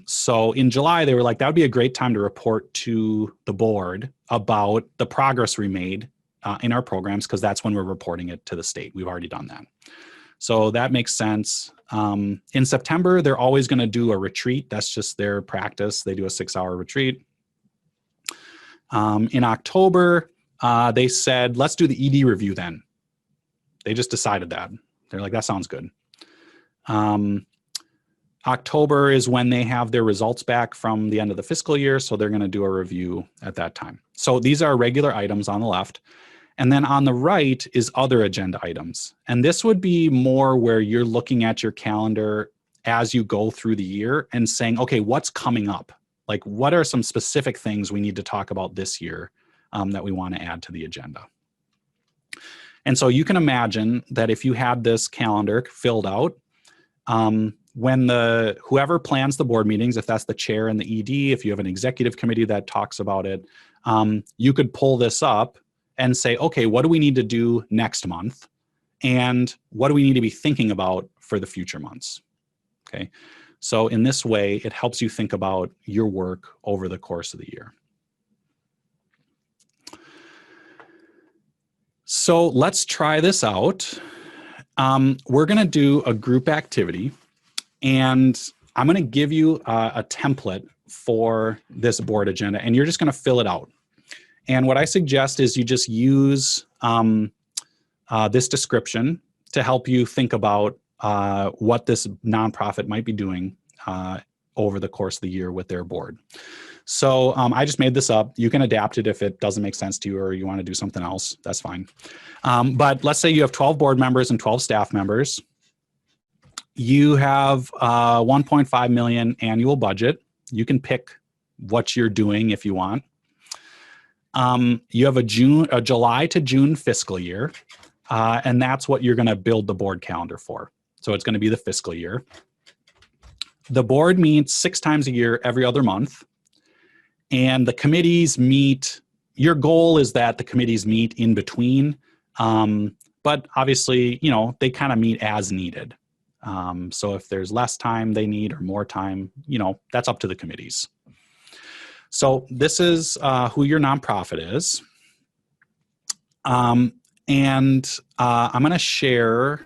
So in July, they were like, that would be a great time to report to the board about the progress we made in our programs, because that's when we're reporting it to the state. We've already done that. So that makes sense. In September, they're always going to do a retreat. That's just their practice. They do a 6-hour retreat. In October, they said, let's do the ED review then. They just decided that. They're like, that sounds good. October is when they have their results back from the end of the fiscal year, so they're going to do a review at that time. So these are regular items on the left. And then on the right is other agenda items. And this would be more where you're looking at your calendar as you go through the year and saying, okay, what's coming up? Like, what are some specific things we need to talk about this year that we want to add to the agenda? And so you can imagine that if you had this calendar filled out, when whoever plans the board meetings, if that's the chair and the ED, if you have an executive committee that talks about it, you could pull this up and say, okay, what do we need to do next month? And what do we need to be thinking about for the future months? Okay. So in this way, it helps you think about your work over the course of the year. So let's try this out. We're going to do a group activity, and I'm going to give you a template for this board agenda, and you're just going to fill it out. And what I suggest is you just use this description to help you think about what this nonprofit might be doing over the course of the year with their board. So I just made this up. You can adapt it if it doesn't make sense to you or you want to do something else. That's fine. But let's say you have 12 board members and 12 staff members. You have 1.5 million annual budget. You can pick what you're doing if you want. You have a July to June fiscal year, and that's what you're going to build the board calendar for. So it's going to be the fiscal year. The board meets 6 times a year, every other month. And the committees meet, your goal is that the committees meet in between, but obviously, you know, they kind of meet as needed. So if there's less time they need or more time, you know, that's up to the committees. So this is who your nonprofit is. And I'm going to share,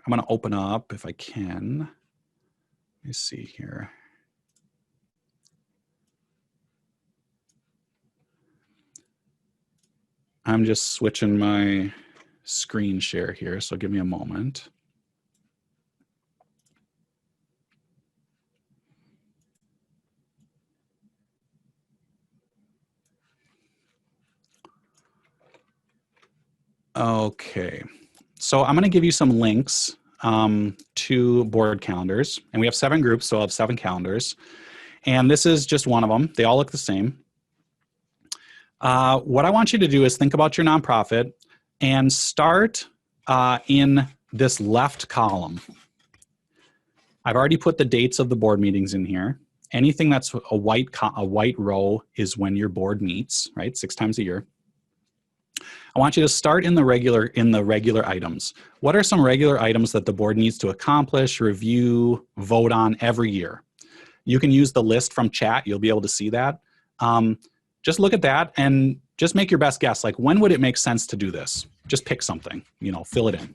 I'm going to open up if I can. Let me see here. I'm just switching my screen share here, so give me a moment. Okay, so I'm going to give you some links to board calendars, and we have 7 groups, so I'll have 7 calendars, and this is just one of them. They all look the same. What I want you to do is think about your nonprofit and start in this left column. I've already put the dates of the board meetings in here. Anything that's a white row is when your board meets, right? 6 times a year. I want you to start in the regular items. What are some regular items that the board needs to accomplish, review, vote on every year? You can use the list from chat. You'll be able to see that. Just look at that and just make your best guess. Like, when would it make sense to do this? Just pick something, you know, fill it in.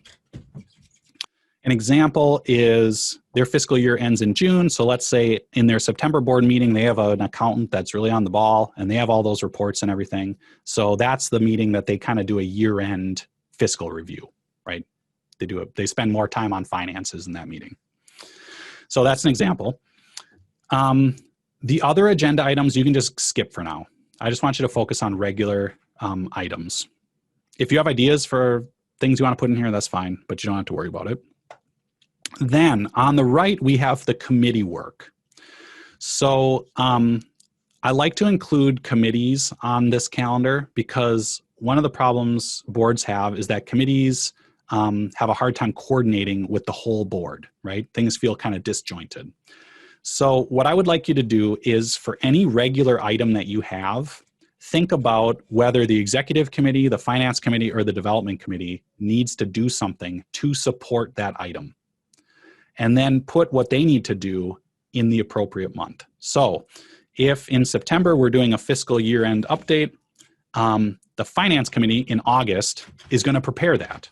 An example is their fiscal year ends in June. So let's say in their September board meeting, they have an accountant that's really on the ball and they have all those reports and everything. So that's the meeting that they kind of do a year-end fiscal review, right? They spend more time on finances in that meeting. So that's an example. The other agenda items you can just skip for now. I just want you to focus on regular items. If you have ideas for things you want to put in here, that's fine, but you don't have to worry about it. Then on the right, we have the committee work. So I like to include committees on this calendar because one of the problems boards have is that committees have a hard time coordinating with the whole board, right? Things feel kind of disjointed. So what I would like you to do is, for any regular item that you have, think about whether the executive committee, the finance committee, or the development committee needs to do something to support that item. And then put what they need to do in the appropriate month. So if in September we're doing a fiscal year-end update, the finance committee in August is going to prepare that,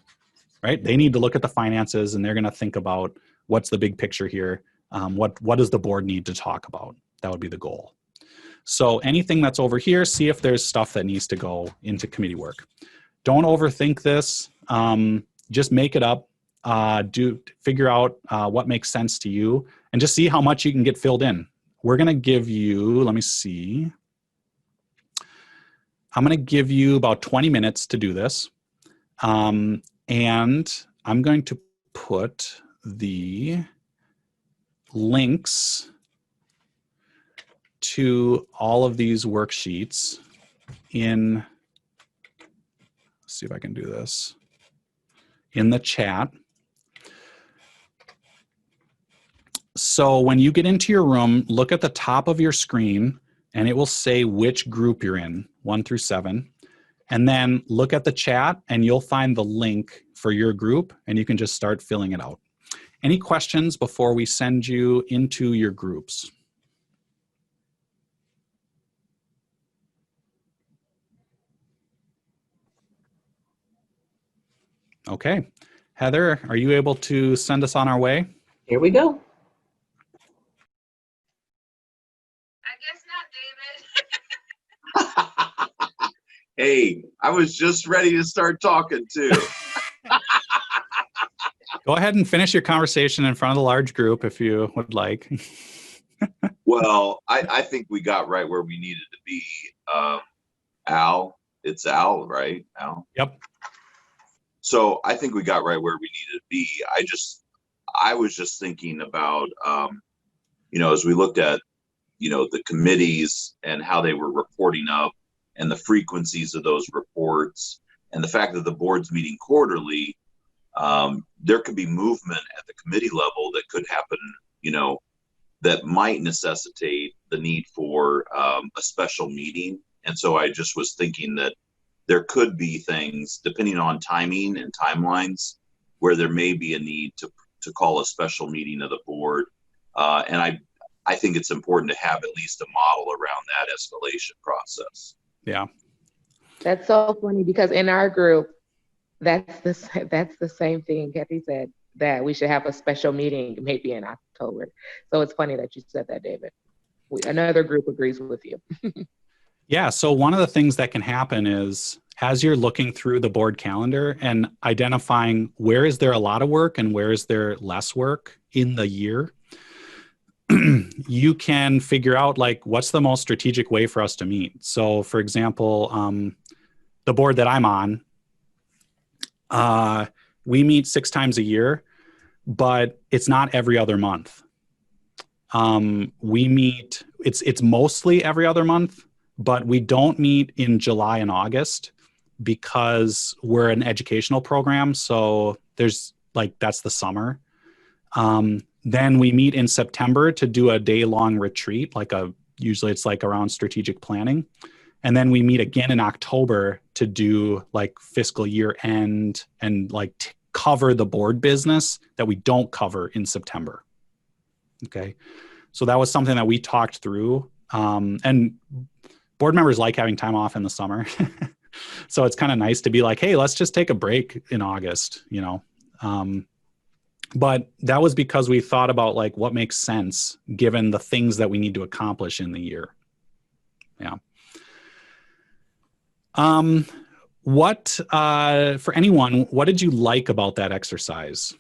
right? They need to look at the finances and they're going to think about what's the big picture here. What does the board need to talk about? That would be the goal. So anything that's over here, see if there's stuff that needs to go into committee work. Don't overthink this. Just make it up. Figure out what makes sense to you and just see how much you can get filled in. We're going to give you, let me see. I'm going to give you about 20 minutes to do this. And I'm going to put the links to all of these worksheets in, let's see if I can do this. in the chat. So when you get into your room, look at the top of your screen and it will say which group you're in, 1 through 7. And then look at the chat and you'll find the link for your group and you can just start filling it out. Any questions before we send you into your groups? Okay. Heather, are you able to send us on our way? Here we go. I guess not, David. Hey, I was just ready to start talking too. Go ahead and finish your conversation in front of the large group if you would like. Well, I think we got right where we needed to be. Al, it's Al, right? Al? Yep. So I think we got right where we needed to be. I was just thinking about, as we looked at, the committees and how they were reporting up and the frequencies of those reports and the fact that the board's meeting quarterly, there could be movement at the committee level that could happen, that might necessitate the need for a special meeting. And so I just was thinking that there could be things, depending on timing and timelines, where there may be a need to call a special meeting of the board. And I think it's important to have at least a model around that escalation process. Yeah. That's so funny because in our group, that's the same thing Kathy said, that we should have a special meeting maybe in October. So it's funny that you said that, David. Another group agrees with you. Yeah, so one of the things that can happen is as you're looking through the board calendar and identifying where is there a lot of work and where is there less work in the year, you can figure out like what's the most strategic way for us to meet. So for example, the board that I'm on, we meet 6 times a year, but it's not every other month. We meet, it's mostly every other month, but we don't meet in July and August because we're an educational program. So there's like, that's the summer. Then we meet in September to do a day-long retreat, usually it's like around strategic planning. And then we meet again in October to do like fiscal year end and like cover the board business that we don't cover in September. Okay. So that was something that we talked through. And board members like having time off in the summer. So it's kind of nice to be like, hey, let's just take a break in August, but that was because we thought about like what makes sense given the things that we need to accomplish in the year. Yeah. For anyone, what did you like about that exercise?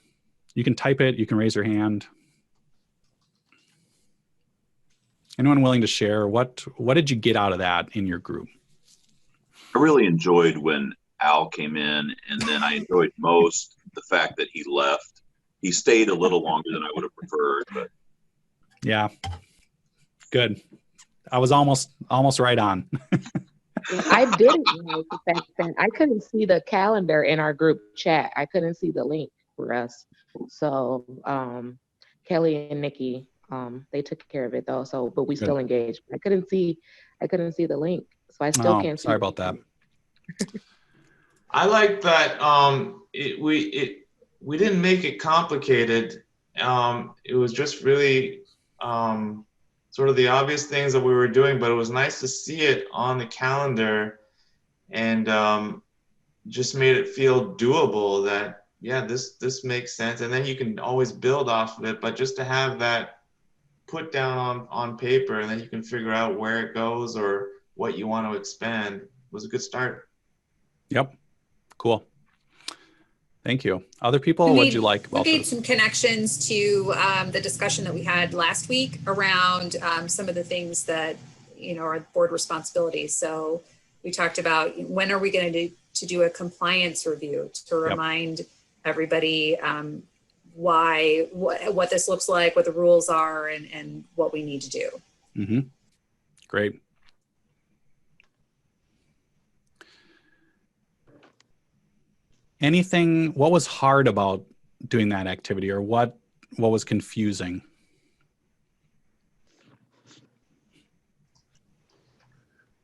You can type it, you can raise your hand. Anyone willing to share? What did you get out of that in your group? I really enjoyed when Al came in, and then I enjoyed most the fact that he left. He stayed a little longer than I would have preferred, but yeah, good. I was almost right on. I didn't like the fact that I couldn't see the calendar in our group chat. I couldn't see the link for us. So Kelly and Nikki, they took care of it though. So, but we still engaged. I couldn't see the link, so I still can't see. Sorry about that. I like that we didn't make it complicated. It was just really sort of the obvious things that we were doing, but it was nice to see it on the calendar and just made it feel doable that, yeah, this makes sense. And then you can always build off of it, but just to have that put down on paper and then you can figure out where it goes or what you want to expand was a good start. Yep. Cool. Thank you. Other people, what did you like about this? We made this? some connections to the discussion that we had last week around some of the things that, are board responsibilities. So we talked about when are we going to do a compliance review to remind everybody what this looks like, what the rules are, and what we need to do. Mm-hmm. Great. anything, what was hard about doing that activity, or what was confusing?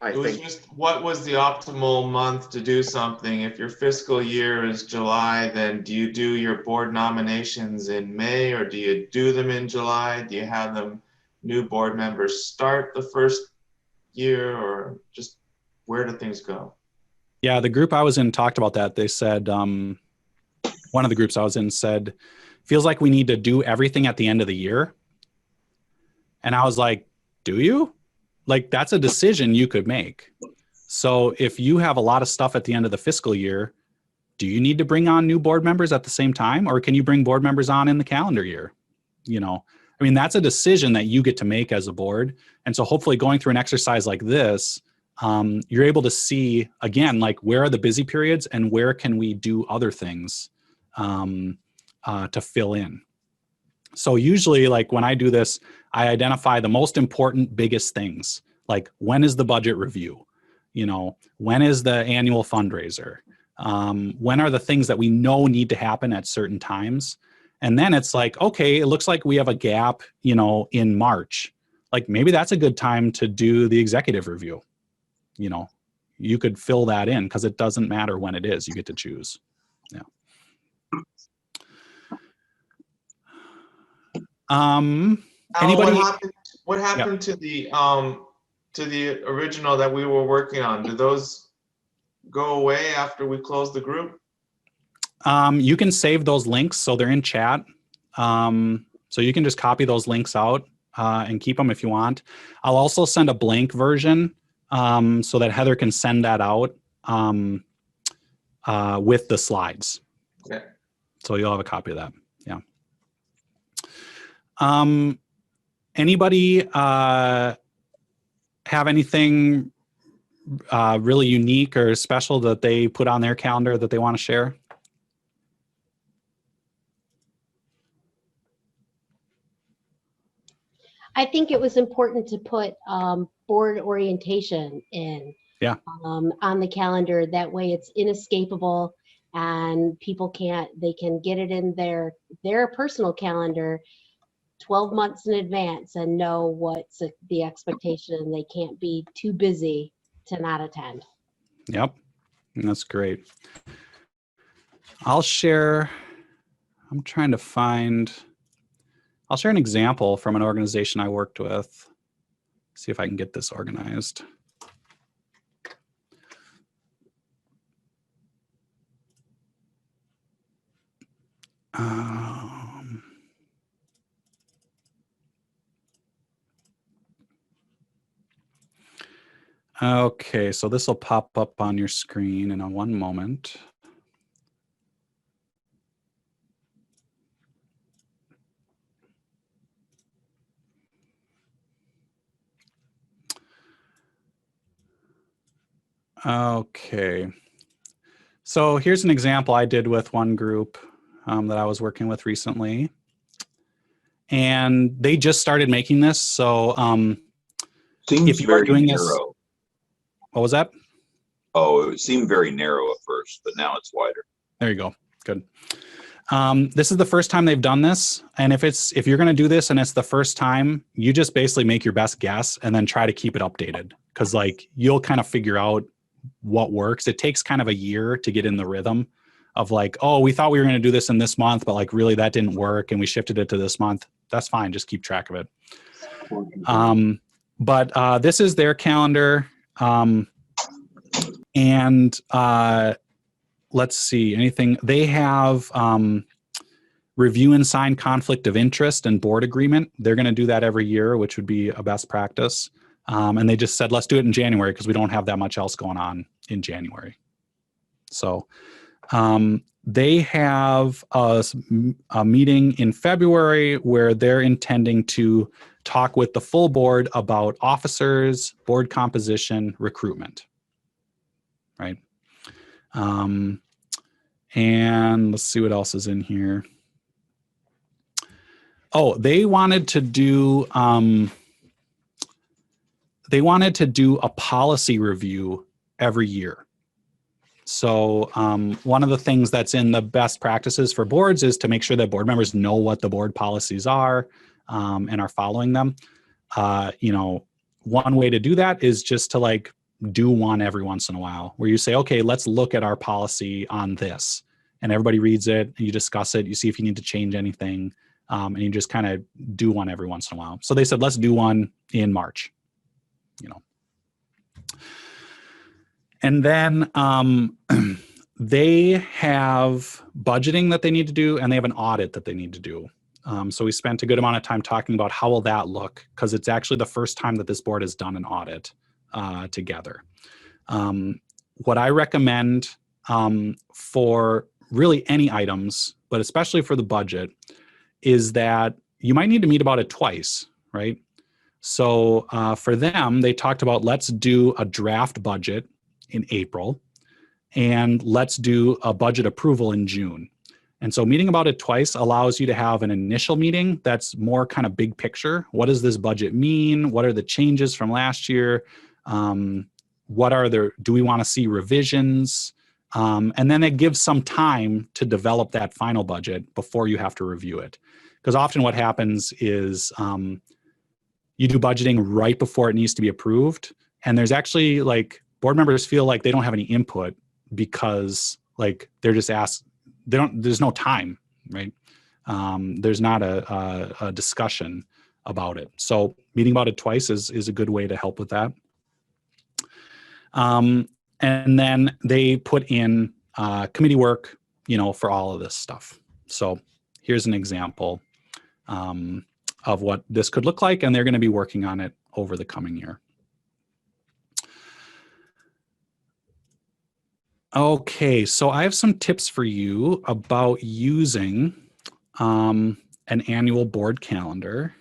It was just, what was the optimal month to do something? If your fiscal year is July, then do you do your board nominations in May, or do you do them in July? Do you have them new board members start the first year, or just where do things go? Yeah, the group I was in talked about that. They said, one of the groups I was in said, feels like we need to do everything at the end of the year. And I was like, do you? Like, that's a decision you could make. So if you have a lot of stuff at the end of the fiscal year, do you need to bring on new board members at the same time? Or can you bring board members on in the calendar year? You know, I mean, that's a decision that you get to make as a board. And so hopefully going through an exercise like this, you're able to see, again, like, where are the busy periods and where can we do other things to fill in. So usually, like, when I do this, I identify the most important, biggest things. Like, when is the budget review? You know, when is the annual fundraiser? When are the things that we know need to happen at certain times? And then it's like, okay, it looks like we have a gap, you know, in March. Like, maybe that's a good time to do the executive review. You know, you could fill that in because it doesn't matter when it is, you get to choose. Yeah. Anybody? What happened to the original that we were working on? Did those go away after we closed the group? You can save those links, so they're in chat. So you can just copy those links out and keep them if you want. I'll also send a blank version so that Heather can send that out with the slides. Okay. So you'll have a copy of that. Yeah. Anybody have anything really unique or special that they put on their calendar that they want to share? I think it was important to put board orientation in on the calendar. That way it's inescapable and people they can get it in their personal calendar 12 months in advance and know what's the expectation, and they can't be too busy to not attend. Yep, that's great. I'll share an example from an organization I worked with. See if I can get this organized. Okay, so this will pop up on your screen in one moment. Okay, so here's an example I did with one group that I was working with recently. And they just started making this, so if you are doing this, what was that? Oh, it seemed very narrow at first, but now it's wider. There you go. Good. This is the first time they've done this. And if you're going to do this and it's the first time, you just basically make your best guess and then try to keep it updated. Because like you'll kind of figure out what works. It takes kind of a year to get in the rhythm of like, oh, we thought we were going to do this in this month, but like really that didn't work and we shifted it to this month. That's fine. Just keep track of it. But this is their calendar. And let's see, anything. They have review and sign conflict of interest and board agreement. They're going to do that every year, which would be a best practice. And they just said, let's do it in January because we don't have that much else going on in January. So they have a meeting in February where they're intending to talk with the full board about officers, board composition, recruitment. Right. And let's see what else is in here. Oh, they wanted to do a policy review every year. So one of the things that's in the best practices for boards is to make sure that board members know what the board policies are and are following them. You know, one way to do that is just to like do one every once in a while where you say, okay, let's look at our policy on this. And everybody reads it, and you discuss it, you see if you need to change anything, and you just kind of do one every once in a while. So they said, let's do one in March, you know. And then they have budgeting that they need to do, and they have an audit that they need to do. So we spent a good amount of time talking about how will that look, because it's actually the first time that this board has done an audit together. What I recommend for really any items, but especially for the budget, is that you might need to meet about it twice, right? So for them, they talked about let's do a draft budget in April, and let's do a budget approval in June. And so meeting about it twice allows you to have an initial meeting that's more kind of big picture. What does this budget mean? What are the changes from last year? What are there? Do we want to see revisions? And then it gives some time to develop that final budget before you have to review it. Because often what happens is you do budgeting right before it needs to be approved. And there's actually like board members feel like they don't have any input because like they're just asked, there's no time, right? There's not a discussion about it. So meeting about it twice is a good way to help with that. And then they put in committee work, you know, for all of this stuff. So here's an example of what this could look like, and they're going to be working on it over the coming year. Okay, so I have some tips for you about using an annual board calendar.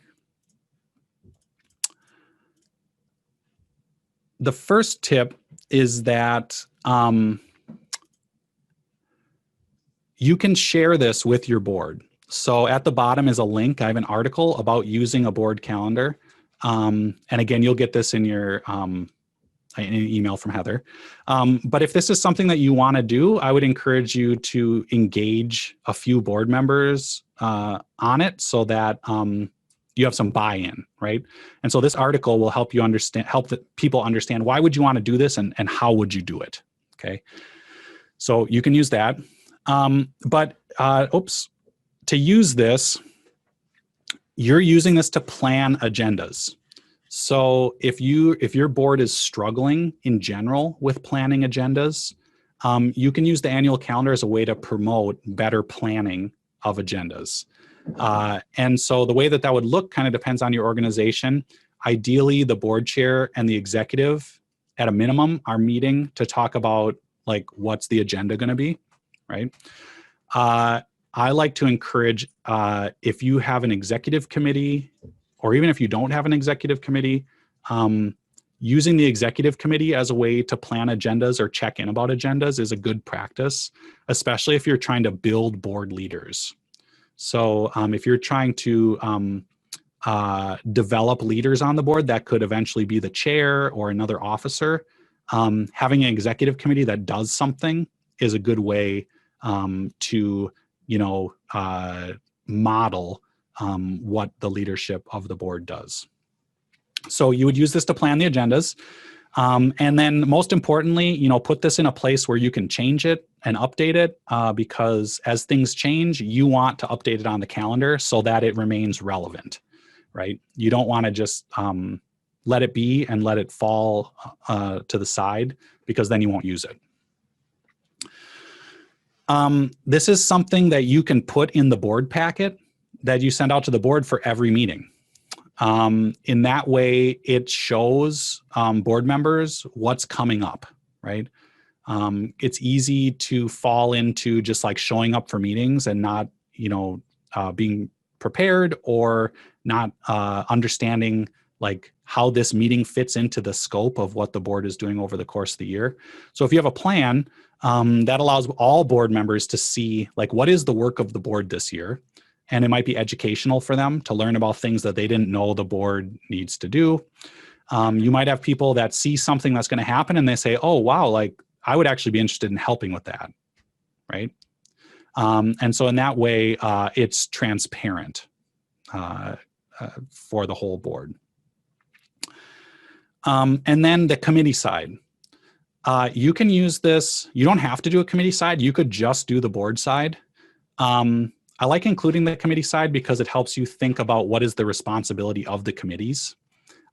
The first tip is that you can share this with your board. So at the bottom is a link. I have an article about using a board calendar. And again, you'll get this in your an email from Heather. But if this is something that you want to do, I would encourage you to engage a few board members on it so that you have some buy-in, right? And so this article will help you understand, help the people understand why would you want to do this and how would you do it, okay? So you can use that. To use this, you're using this to plan agendas. So if your board is struggling in general with planning agendas, you can use the annual calendar as a way to promote better planning of agendas. And so the way that would look kind of depends on your organization. Ideally, the board chair and the executive at a minimum are meeting to talk about like what's the agenda going to be, right? I like to encourage if you have an executive committee, or even if you don't have an executive committee, using the executive committee as a way to plan agendas or check in about agendas is a good practice, especially if you're trying to build board leaders. So if you're trying to develop leaders on the board, that could eventually be the chair or another officer. Having an executive committee that does something is a good way to, model what the leadership of the board does. So you would use this to plan the agendas. And then most importantly, put this in a place where you can change it and update it because as things change, you want to update it on the calendar so that it remains relevant, right? You don't want to just let it be and let it fall to the side because then you won't use it. This is something that you can put in the board packet that you send out to the board for every meeting. In that way, it shows board members what's coming up, right? It's easy to fall into just like showing up for meetings and not, being prepared or not understanding like how this meeting fits into the scope of what the board is doing over the course of the year. So if you have a plan, that allows all board members to see like what is the work of the board this year. And it might be educational for them to learn about things that they didn't know the board needs to do. You might have people that see something that's going to happen and they say, oh, wow, like I would actually be interested in helping with that, right? And so in that way, it's transparent for the whole board. And then the committee side. You can use this. You don't have to do a committee side. You could just do the board side. I like including the committee side because it helps you think about what is the responsibility of the committees.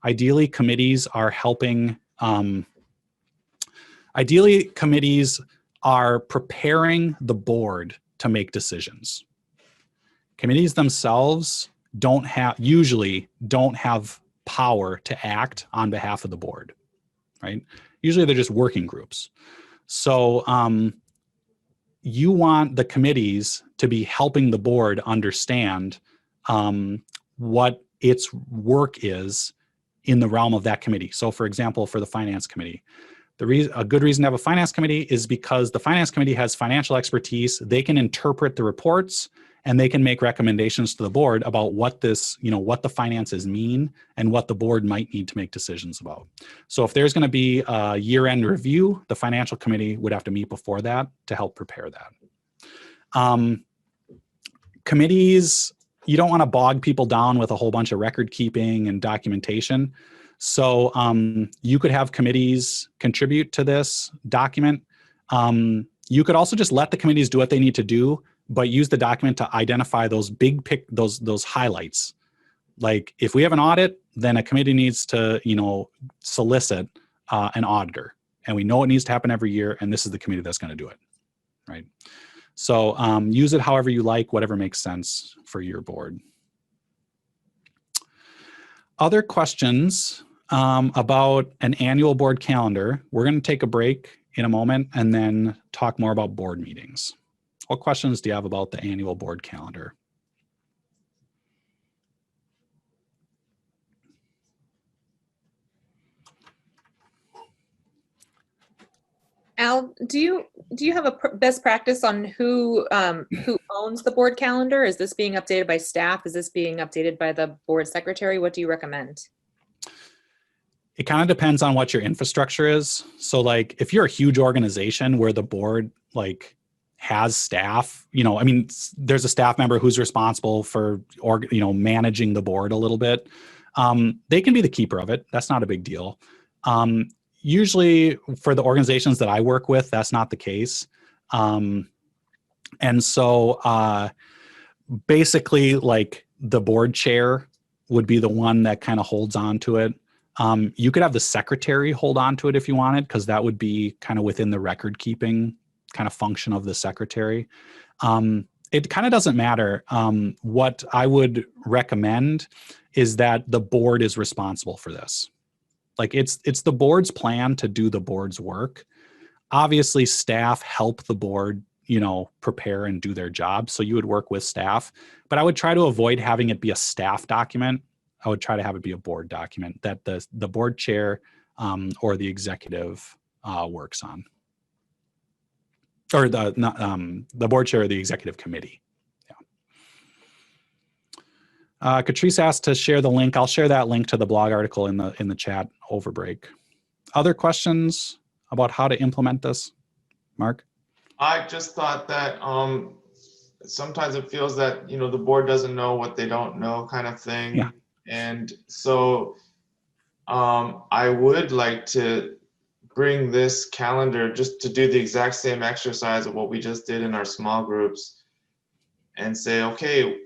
Ideally, committees are helping. Ideally, committees are preparing the board to make decisions. Committees themselves usually don't have power to act on behalf of the board, right? Usually they're just working groups. So you want the committees to be helping the board understand what its work is in the realm of that committee. So for example, for the finance committee, a good reason to have a finance committee is because the finance committee has financial expertise. They can interpret the reports and they can make recommendations to the board about what what the finances mean and what the board might need to make decisions about. So if there's going to be a year-end review, the financial committee would have to meet before that to help prepare that. Committees, you don't want to bog people down with a whole bunch of record keeping and documentation. So you could have committees contribute to this document. You could also just let the committees do what they need to do, but use the document to identify those those highlights. Like if we have an audit, then a committee needs to, solicit an auditor, and we know it needs to happen every year, and this is the committee that's going to do it, right? So use it however you like, whatever makes sense for your board. Other questions about an annual board calendar. We're going to take a break in a moment and then talk more about board meetings. What questions do you have about the annual board calendar? Al, do you have a best practice on who owns the board calendar? Is this being updated by staff? Is this being updated by the board secretary? What do you recommend? It kind of depends on what your infrastructure is. So like if you're a huge organization where the board has staff, there's a staff member who's responsible for managing the board a little bit. They can be the keeper of it. That's not a big deal. Usually for the organizations that I work with, that's not the case. And so basically like the board chair would be the one that kind of holds on to it. You could have the secretary hold on to it if you wanted, because that would be kind of within the record keeping kind of function of the secretary. It kind of doesn't matter. What I would recommend is that the board is responsible for this. Like it's the board's plan to do the board's work. Obviously, staff help the board, prepare and do their job. So you would work with staff, but I would try to avoid having it be a staff document. I would try to have it be a board document that the board chair or the executive works on. Or the board chair or the executive committee. Yeah. Catrice asked to share the link. I'll share that link to the blog article in the chat over break. Other questions about how to implement this, Mark? I just thought that sometimes it feels that the board doesn't know what they don't know, kind of thing. Yeah. And so I would like to bring this calendar just to do the exact same exercise of what we just did in our small groups and say, okay,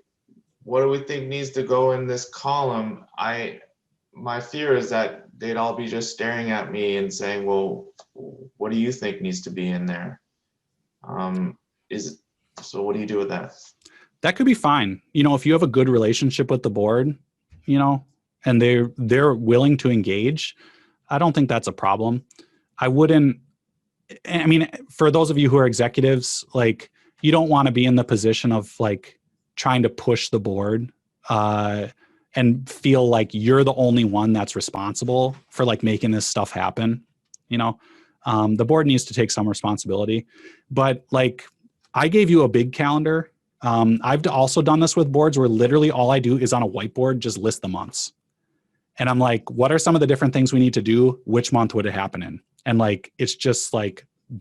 what do we think needs to go in this column? My fear is that they'd all be just staring at me and saying, well, what do you think needs to be in there? So what do you do with that? That could be fine. If you have a good relationship with the board, and they're willing to engage, I don't think that's a problem. For those of you who are executives, you don't want to be in the position of trying to push the board and feel like you're the only one that's responsible for making this stuff happen. The board needs to take some responsibility, but I gave you a big calendar. I've also done this with boards where literally all I do is on a whiteboard, just list the months. And I'm like, what are some of the different things we need to do? Which month would it happen in? And it's just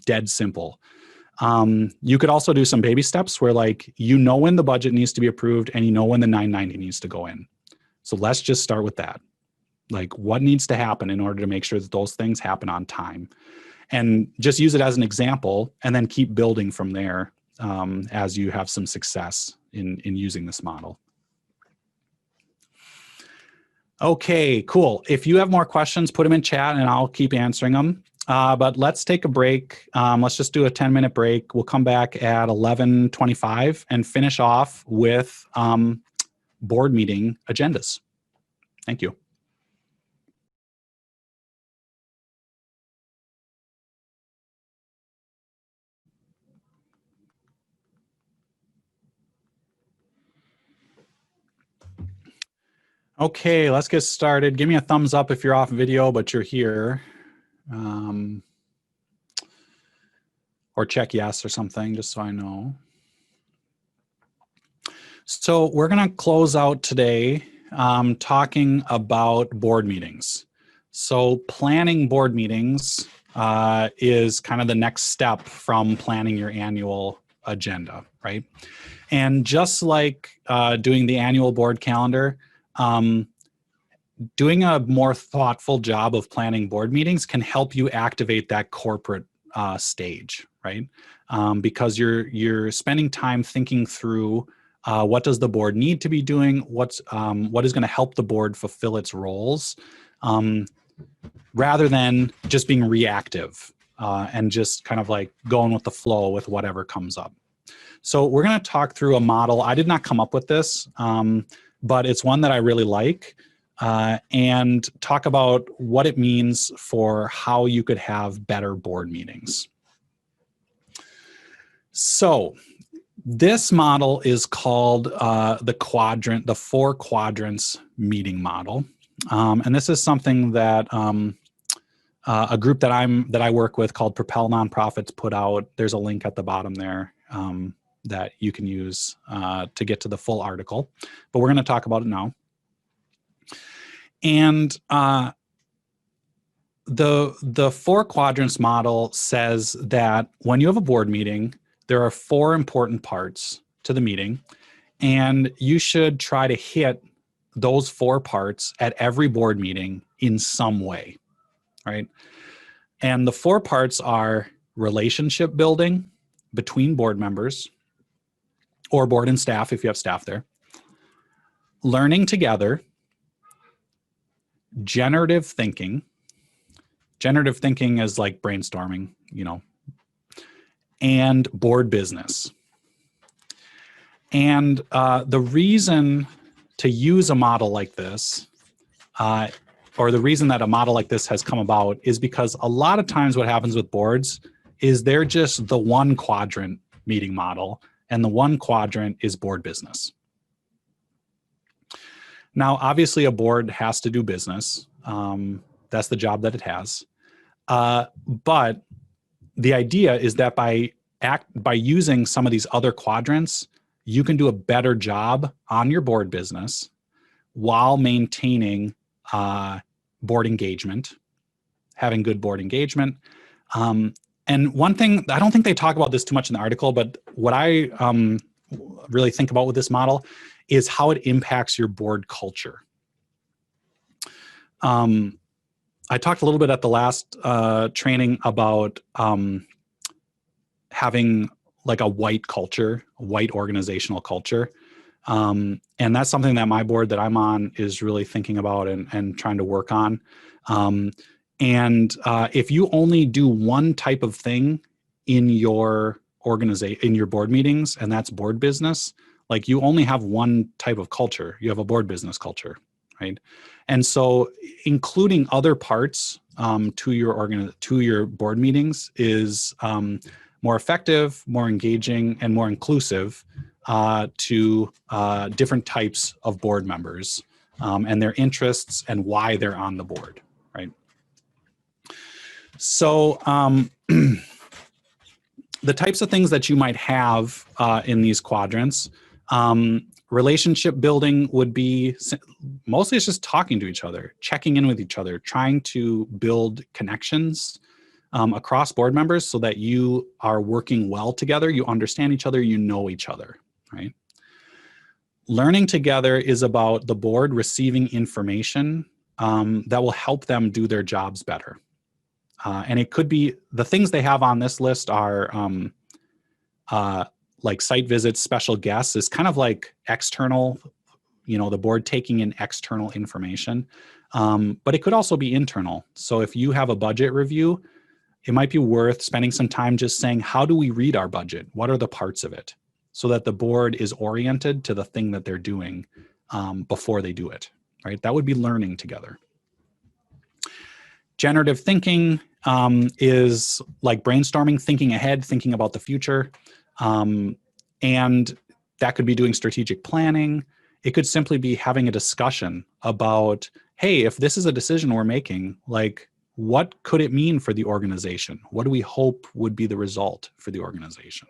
dead simple. You could also do some baby steps where like, you know when the budget needs to be approved and you know when the 990 needs to go in. So let's just start with that. Like what needs to happen in order to make sure that those things happen on time, and just use it as an example and then keep building from there as you have some success in using this model. Okay, cool. If you have more questions, put them in chat and I'll keep answering them. But let's take a break. Let's just do a 10-minute break. We'll come back at 11:25 and finish off with board meeting agendas. Thank you. Okay, let's get started. Give me a thumbs up if you're off video, but you're here. Or check yes or something, just so I know. So we're gonna close out today talking about board meetings. So planning board meetings is kind of the next step from planning your annual agenda, right? And just like doing the annual board calendar, doing a more thoughtful job of planning board meetings can help you activate that corporate stage, right? Because you're spending time thinking through what does the board need to be doing, what is going to help the board fulfill its roles, rather than just being reactive and just kind of like going with the flow with whatever comes up. So we're going to talk through a model. I did not come up with this, but it's one that I really like, and talk about what it means for how you could have better board meetings. So this model is called the 4 quadrants meeting model. And this is something that a group that I work with called Propel Nonprofits put out. There's a link at the bottom there that you can use to get to the full article, but we're going to talk about it now. And the 4 quadrants model says that when you have a board meeting, there are 4 important parts to the meeting, and you should try to hit those 4 parts at every board meeting in some way, right? And the 4 parts are relationship building between board members, or board and staff if you have staff there, learning together, generative thinking. Generative thinking is like brainstorming, you know, and board business. And the reason to use a model like this, or the reason that a model like this has come about, is because a lot of times what happens with boards is they're just the 1 quadrant meeting model, and the 1 quadrant is board business. Now, obviously a board has to do business. That's the job that it has. But the idea is that by using some of these other quadrants, you can do a better job on your board business while maintaining board engagement, having good board engagement. And one thing, I don't think they talk about this too much in the article, but what I really think about with this model is how it impacts your board culture. I talked a little bit at the last training about having like a white culture, a white organizational culture. And that's something that my board that I'm on is really thinking about and trying to work on. If you only do one type of thing in your organization, in your board meetings, and that's board business, like you only have one type of culture. You have a board business culture, right? And so including other parts to your board meetings is more effective, more engaging, and more inclusive to different types of board members and their interests and why they're on the board, right? So the types of things that you might have in these quadrants, relationship building would be mostly it's just talking to each other, checking in with each other, trying to build connections, across board members so that you are working well together, you understand each other, you know each other, right? Learning together is about the board receiving information that will help them do their jobs better. And it could be, the things they have on this list are like site visits, special guests, is kind of like external, the board taking in external information. But it could also be internal. So if you have a budget review, it might be worth spending some time just saying, how do we read our budget? What are the parts of it? So that the board is oriented to the thing that they're doing before they do it, right? That would be learning together. Generative thinking is like brainstorming, thinking ahead, thinking about the future. And that could be doing strategic planning. It could simply be having a discussion about, hey, if this is a decision we're making, like, what could it mean for the organization? What do we hope would be the result for the organization?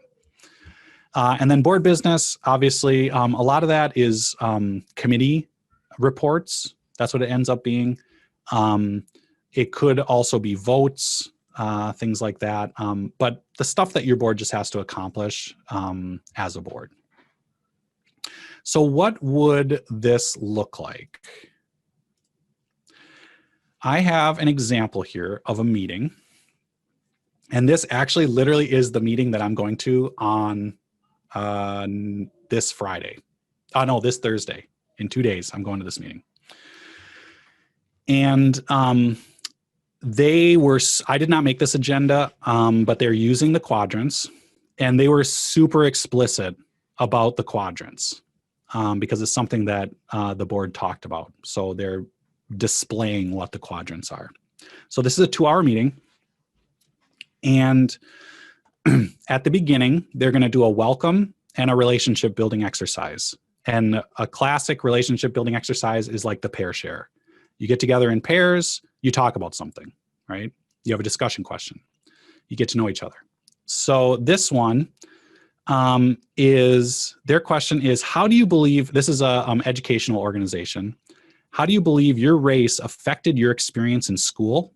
And then board business, obviously, a lot of that is committee reports. That's what it ends up being. It could also be votes, things like that. But the stuff that your board just has to accomplish as a board. So what would this look like? I have an example here of a meeting. And this actually literally is the meeting that I'm going to on this Friday. No, this Thursday. In 2 days, I'm going to this meeting. And I did not make this agenda, but they're using the quadrants. And they were super explicit about the quadrants because it's something that the board talked about. So they're displaying what the quadrants are. So this is a 2-hour meeting. And at the beginning, they're going to do a welcome and a relationship building exercise. And a classic relationship building exercise is like the pair share. You get together in pairs, you talk about something, right? You have a discussion question. You get to know each other. So this one their question is, how do you believe, this is a educational organization, how do you believe your race affected your experience in school?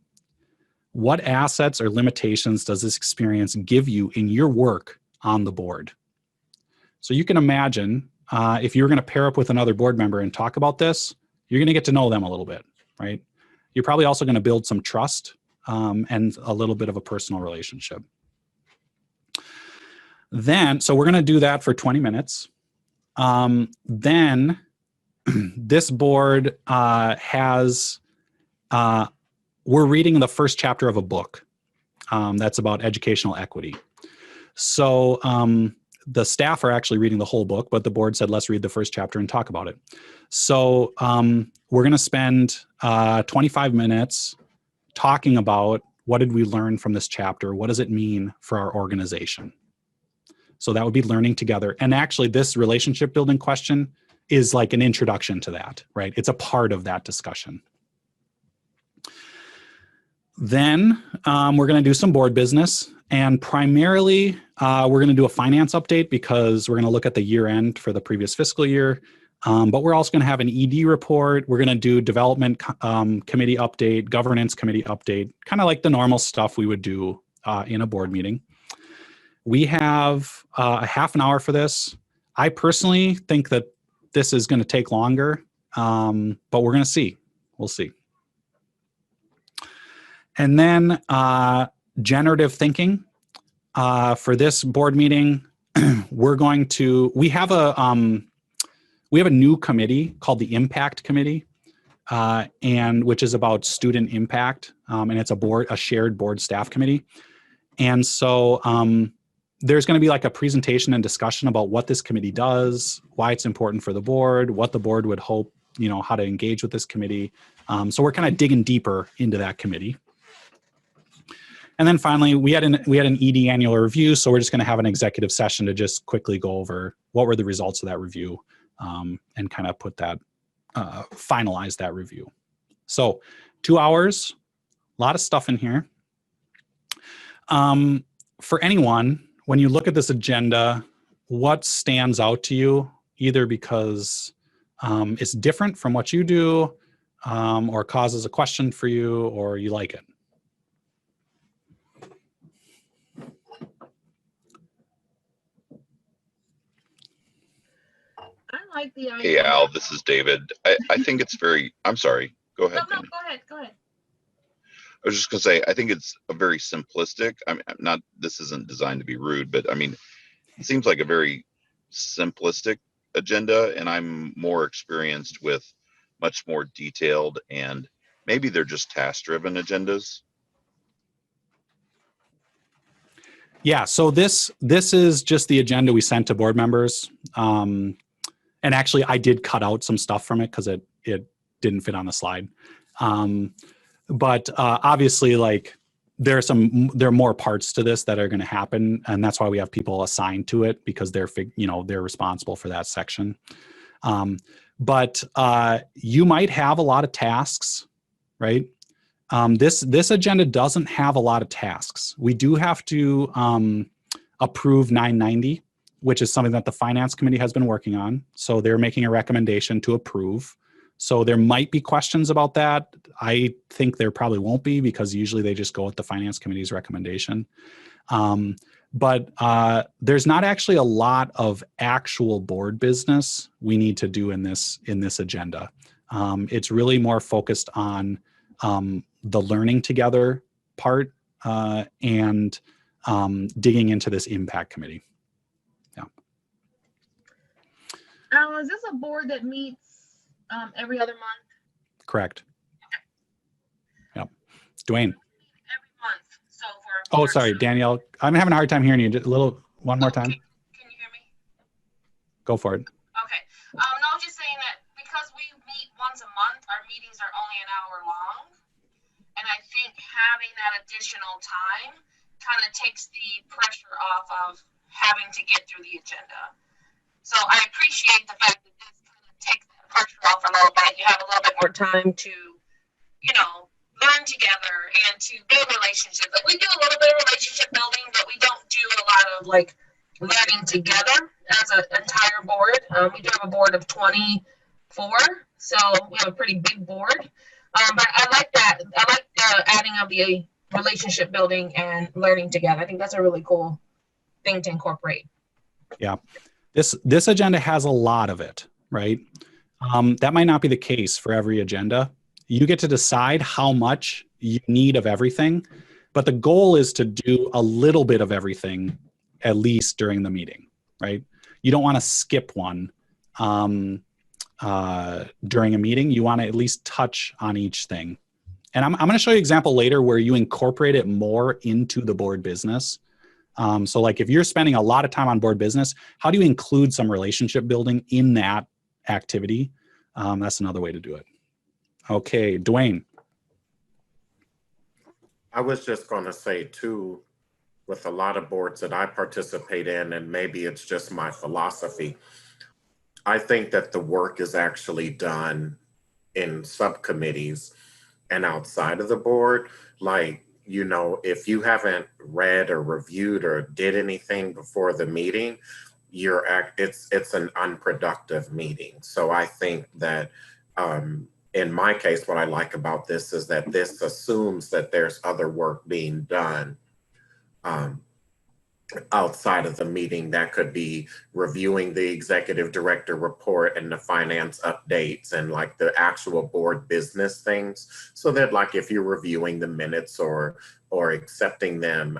What assets or limitations does this experience give you in your work on the board? So you can imagine if you're going to pair up with another board member and talk about this, you're going to get to know them a little bit, right? You're probably also going to build some trust and a little bit of a personal relationship. So we're going to do that for 20 minutes. Then this board we're reading the first chapter of a book that's about educational equity. So the staff are actually reading the whole book, but the board said, let's read the first chapter and talk about it. So we're going to spend 25 minutes talking about what did we learn from this chapter? What does it mean for our organization? So that would be learning together. And actually this relationship building question is like an introduction to that, right? It's a part of that discussion. Then we're going to do some board business, and primarily we're going to do a finance update because we're going to look at the year end for the previous fiscal year. But we're also going to have an ED report. We're going to do development committee update, governance committee update, kind of like the normal stuff we would do in a board meeting. We have a half an hour for this. I personally think that this is going to take longer, but we're going to see. We'll see. And then generative thinking. For this board meeting, we have a new committee called the Impact Committee, and which is about student impact, and it's a shared board staff committee. And so there's going to be like a presentation and discussion about what this committee does, why it's important for the board, what the board would hope, how to engage with this committee. So we're kind of digging deeper into that committee. And then finally, we had an ED annual review, so we're just going to have an executive session to just quickly go over what were the results of that review and kind of finalize that review. So 2 hours, a lot of stuff in here. For anyone, when you look at this agenda, what stands out to you, either because it's different from what you do or causes a question for you or you like it? like the Hey, idea. Al, this is David. I think it's very, I'm sorry. Go ahead. No, Daniel. go ahead. I was just going to say, I think it's a very simplistic. I mean, I'm not, this isn't designed to be rude, but I mean, it seems like a very simplistic agenda, and I'm more experienced with much more detailed, and maybe they're just task-driven agendas. Yeah, so this is just the agenda we sent to board members. And actually, I did cut out some stuff from it because it didn't fit on the slide. But obviously, like there are more parts to this that are going to happen, and that's why we have people assigned to it, because they're responsible for that section. But you might have a lot of tasks, right? This agenda doesn't have a lot of tasks. We do have to approve 990, which is something that the Finance Committee has been working on. So they're making a recommendation to approve. So there might be questions about that. I think there probably won't be, because usually they just go with the Finance Committee's recommendation. But there's not actually a lot of actual board business we need to do in this agenda. It's really more focused on the learning together part and digging into this impact committee. Yeah. Al, is this a board that meets every other month? Correct. Yep. Dwayne. Every month. So Oh, sorry, Danielle. I'm having a hard time hearing you. Just one more time. Can you hear me? Go for it. Okay. No, I was just saying that because we meet once a month, our meetings are only an hour long. And I think having that additional time kind of takes the pressure off of having to get through the agenda. So I appreciate the fact that this kind of takes that pressure off a little bit. You have a little bit more time to, learn together and to build relationships. Like, we do a little bit of relationship building, but we don't do a lot of learning together as an entire board. We do have a board of 24, so we have a pretty big board. But I like that. I like the adding of the relationship building and learning together. I think that's a really cool thing to incorporate. Yeah. This agenda has a lot of it, right? That might not be the case for every agenda. You get to decide how much you need of everything, but the goal is to do a little bit of everything, at least during the meeting, right? You don't want to skip one during a meeting. You want to at least touch on each thing. And I'm going to show you an example later where you incorporate it more into the board business. So like if you're spending a lot of time on board business, how do you include some relationship building in that activity? That's another way to do it. Okay, Dwayne. I was just going to say too, with a lot of boards that I participate in, and maybe it's just my philosophy, I think that the work is actually done in subcommittees and outside of the board. Like, if you haven't read or reviewed or did anything before the meeting, it's an unproductive meeting. So I think that in my case, what I like about this is that this assumes that there's other work being done outside of the meeting. That could be reviewing the executive director report and the finance updates and like the actual board business things. So that like if you're reviewing the minutes or accepting them,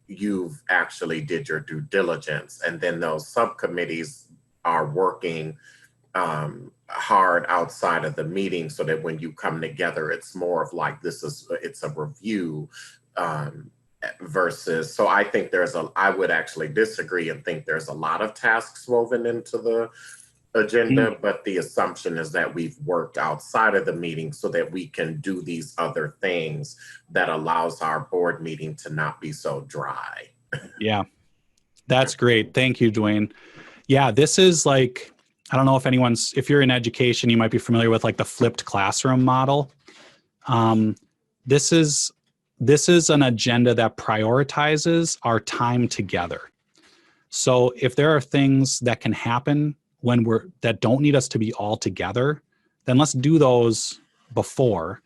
you've actually did your due diligence. And then those subcommittees are working hard outside of the meeting so that when you come together, it's more of like it's a review versus, so I think I would actually disagree and think there's a lot of tasks woven into the agenda, but the assumption is that we've worked outside of the meeting so that we can do these other things that allows our board meeting to not be so dry. Yeah, that's great. Thank you, Dwayne. Yeah, this is like, I don't know if you're in education, you might be familiar with like the flipped classroom model. This is an agenda that prioritizes our time together. So if there are things that can happen that don't need us to be all together, then let's do those before.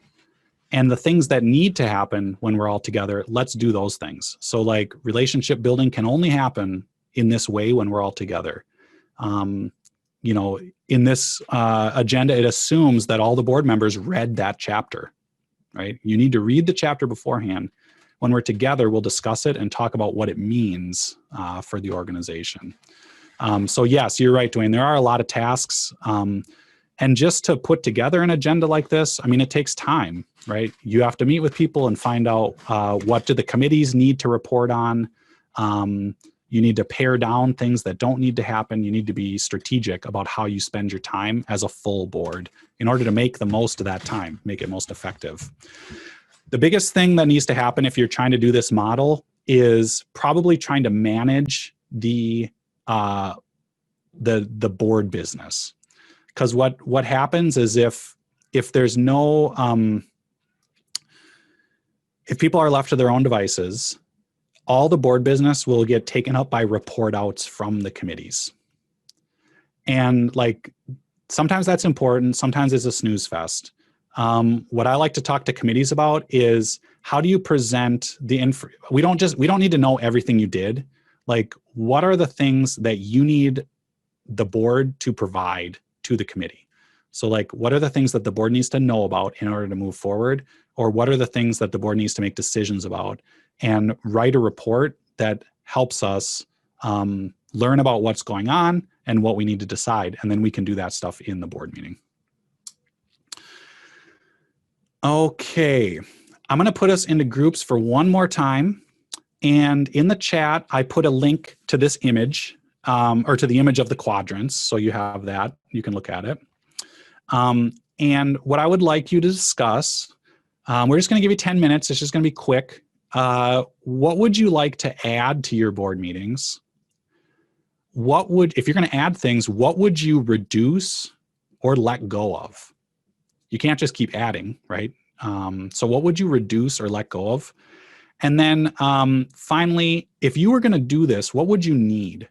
And the things that need to happen when we're all together, let's do those things. So like relationship building can only happen in this way when we're all together. you know, in this agenda, it assumes that all the board members read that chapter, right? You need to read the chapter beforehand. When we're together, we'll discuss it and talk about what it means for the organization. So yes, you're right, Dwayne. There are a lot of tasks. And just to put together an agenda like this, I mean, it takes time, right? You have to meet with people and find out what do the committees need to report on. You need to pare down things that don't need to happen. You need to be strategic about how you spend your time as a full board in order to make the most of that time, make it most effective. The biggest thing that needs to happen if you're trying to do this model is probably trying to manage the board business. Because what happens is if there's no, if people are left to their own devices, all the board business will get taken up by report outs from the committees. And like, sometimes that's important, sometimes it's a snooze fest. What I like to talk to committees about is how do you present the info? We don't need to know everything you did. Like, what are the things that you need the board to provide to the committee? So like, what are the things that the board needs to know about in order to move forward? Or what are the things that the board needs to make decisions about? And write a report that helps us learn about what's going on and what we need to decide. And then we can do that stuff in the board meeting. Okay, I'm gonna put us into groups for one more time. And in the chat, I put a link to this image, or to the image of the quadrants. So you have that, you can look at it. And what I would like you to discuss, we're just gonna give you 10 minutes, it's just gonna be quick. What would you like to add to your board meetings? If you're gonna add things, what would you reduce or let go of? You can't just keep adding, right? So what would you reduce or let go of? And then finally, if you were gonna do this, what would you need?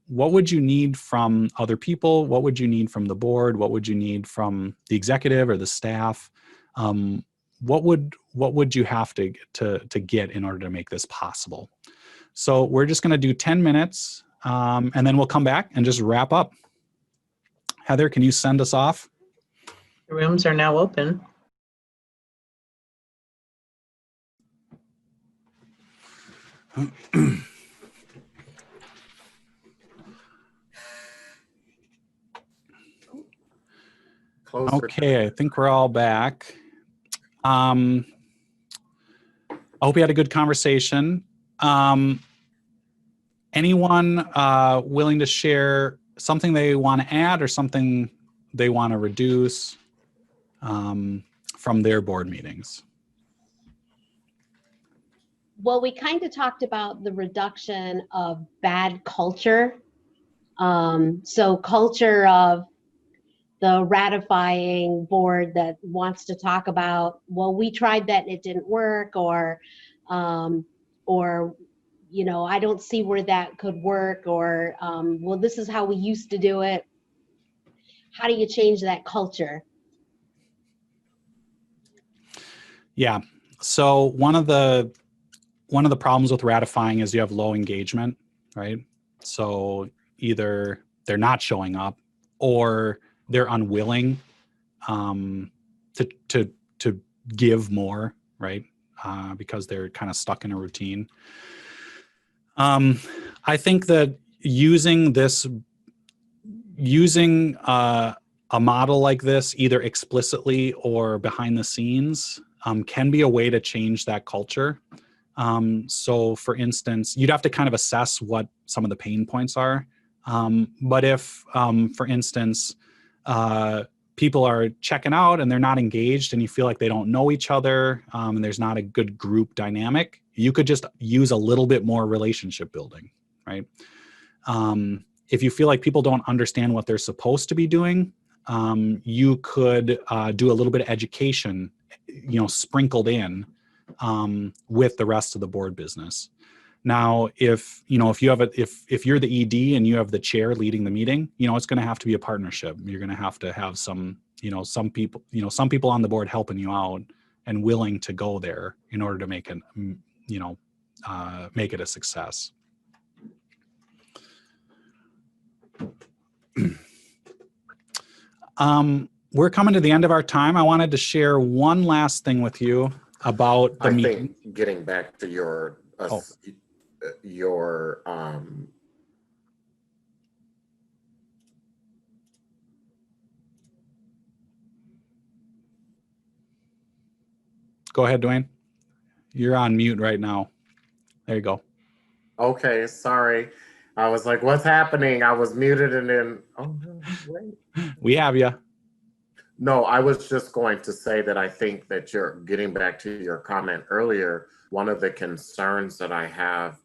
What would you need from other people? What would you need from the board? What would you need from the executive or the staff? What would you have to get in order to make this possible? So we're just gonna do 10 minutes and then we'll come back and just wrap up. Heather, can you send us off? The rooms are now open. Okay, I think we're all back. I hope you had a good conversation. Anyone willing to share something they want to add or something they want to reduce from their board meetings? Well, we kind of talked about the reduction of bad culture. So culture of the ratifying board that wants to talk about, well, we tried that and it didn't work, or you know, I don't see where that could work, or well, this is how we used to do it. How do you change that culture? Yeah, so one of the problems with ratifying is you have low engagement, right? So either they're not showing up or they're unwilling to give more, right? Because they're kind of stuck in a routine. I think that using a model like this, either explicitly or behind the scenes, can be a way to change that culture. So for instance, you'd have to kind of assess what some of the pain points are. But if, for instance, people are checking out and they're not engaged and you feel like they don't know each other and there's not a good group dynamic, you could just use a little bit more relationship building, right? If you feel like people don't understand what they're supposed to be doing, you could do a little bit of education, you know, sprinkled in with the rest of the board business. Now, if you're the ED and you have the chair leading the meeting, you know, it's going to have to be a partnership. You're going to have some people on the board helping you out and willing to go there in order to make it, make it a success. We're coming to the end of our time. I wanted to share one last thing with you about the meeting. Think getting back to your Go ahead, Dwayne. You're on mute right now. There you go. Okay, sorry. I was like, what's happening? I was muted and then, oh no, wait. We have you. No, I was just going to say that I think that you're getting back to your comment earlier. One of the concerns that I have,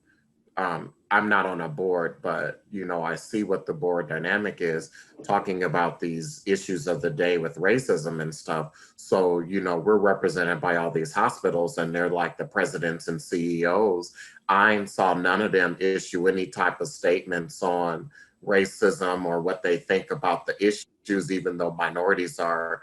I'm not on a board, but I see what the board dynamic is, talking about these issues of the day with racism and stuff. So, we're represented by all these hospitals and they're like the presidents and CEOs. I saw none of them issue any type of statements on racism or what they think about the issues, even though minorities are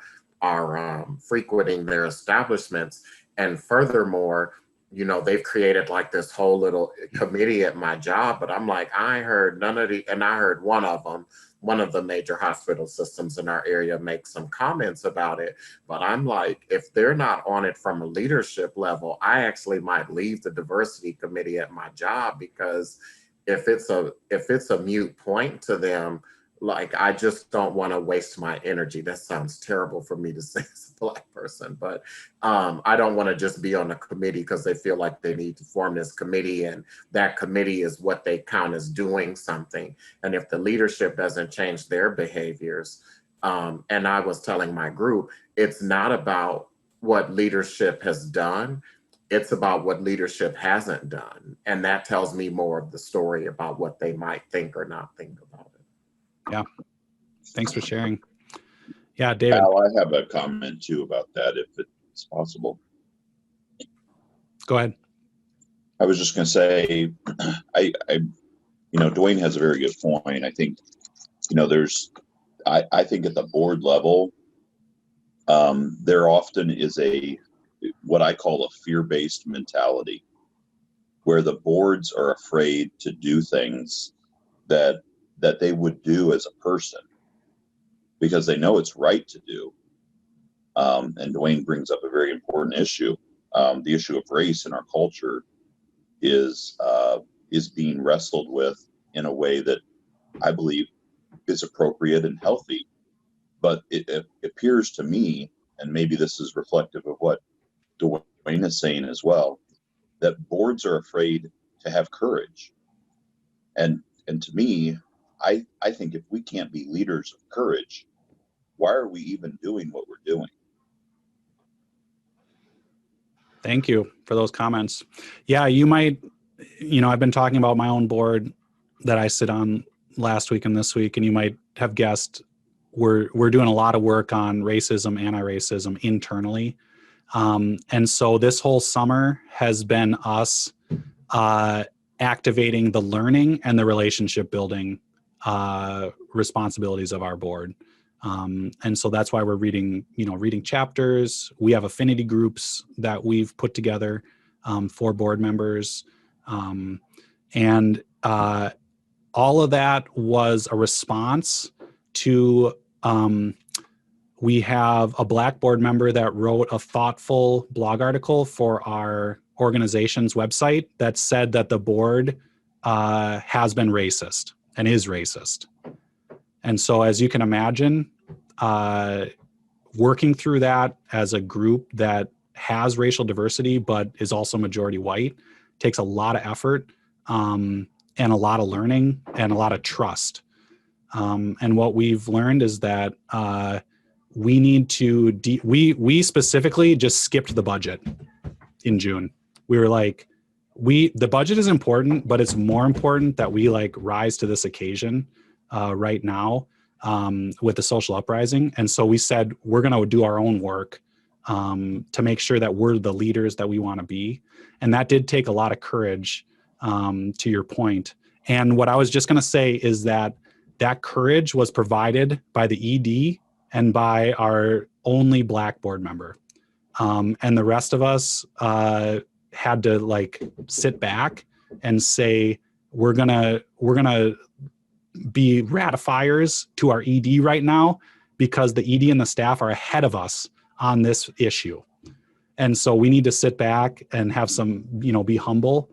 frequenting their establishments. And furthermore, they've created like this whole little committee at my job, but I'm like, I heard none of the, and I heard one of the major hospital systems in our area make some comments about it. But I'm like, if they're not on it from a leadership level, I actually might leave the diversity committee at my job, because if it's a mute point to them, like, I just don't want to waste my energy. That sounds terrible for me to say as a Black person, but I don't want to just be on a committee because they feel like they need to form this committee, and that committee is what they count as doing something. And if the leadership doesn't change their behaviors, and I was telling my group, it's not about what leadership has done, it's about what leadership hasn't done. And that tells me more of the story about what they might think or not think about it. Yeah. Thanks for sharing. Yeah, David. Al, I have a comment too about that, if it's possible. Go ahead. I was just going to say, Dwayne has a very good point. I think, I think at the board level, there often is what I call a fear-based mentality, where the boards are afraid to do things that they would do as a person, because they know it's right to do. And Dwayne brings up a very important issue. The issue of race in our culture is being wrestled with in a way that I believe is appropriate and healthy. But it appears to me, and maybe this is reflective of what Dwayne is saying as well, that boards are afraid to have courage. And to me, I think if we can't be leaders of courage, why are we even doing what we're doing? Thank you for those comments. Yeah, you might, I've been talking about my own board that I sit on last week and this week, and you might have guessed we're doing a lot of work on racism, anti-racism internally. And so this whole summer has been us activating the learning and the relationship building responsibilities of our board. And so that's why we're reading chapters. We have affinity groups that we've put together for board members. And all of that was a response to, we have a Black board member that wrote a thoughtful blog article for our organization's website that said that the board has been racist and is racist. And so, as you can imagine, working through that as a group that has racial diversity but is also majority white takes a lot of effort and a lot of learning and a lot of trust. And what we've learned is that we need to, we specifically just skipped the budget in June. We were like, the budget is important, but it's more important that we rise to this occasion right now with the social uprising. And so we said, we're going to do our own work to make sure that we're the leaders that we want to be. And that did take a lot of courage, to your point. And what I was just going to say is that courage was provided by the ED and by our only Black board member. And the rest of us had to sit back and say, we're gonna be ratifiers to our ED right now, because the ED and the staff are ahead of us on this issue. And so we need to sit back and have some, be humble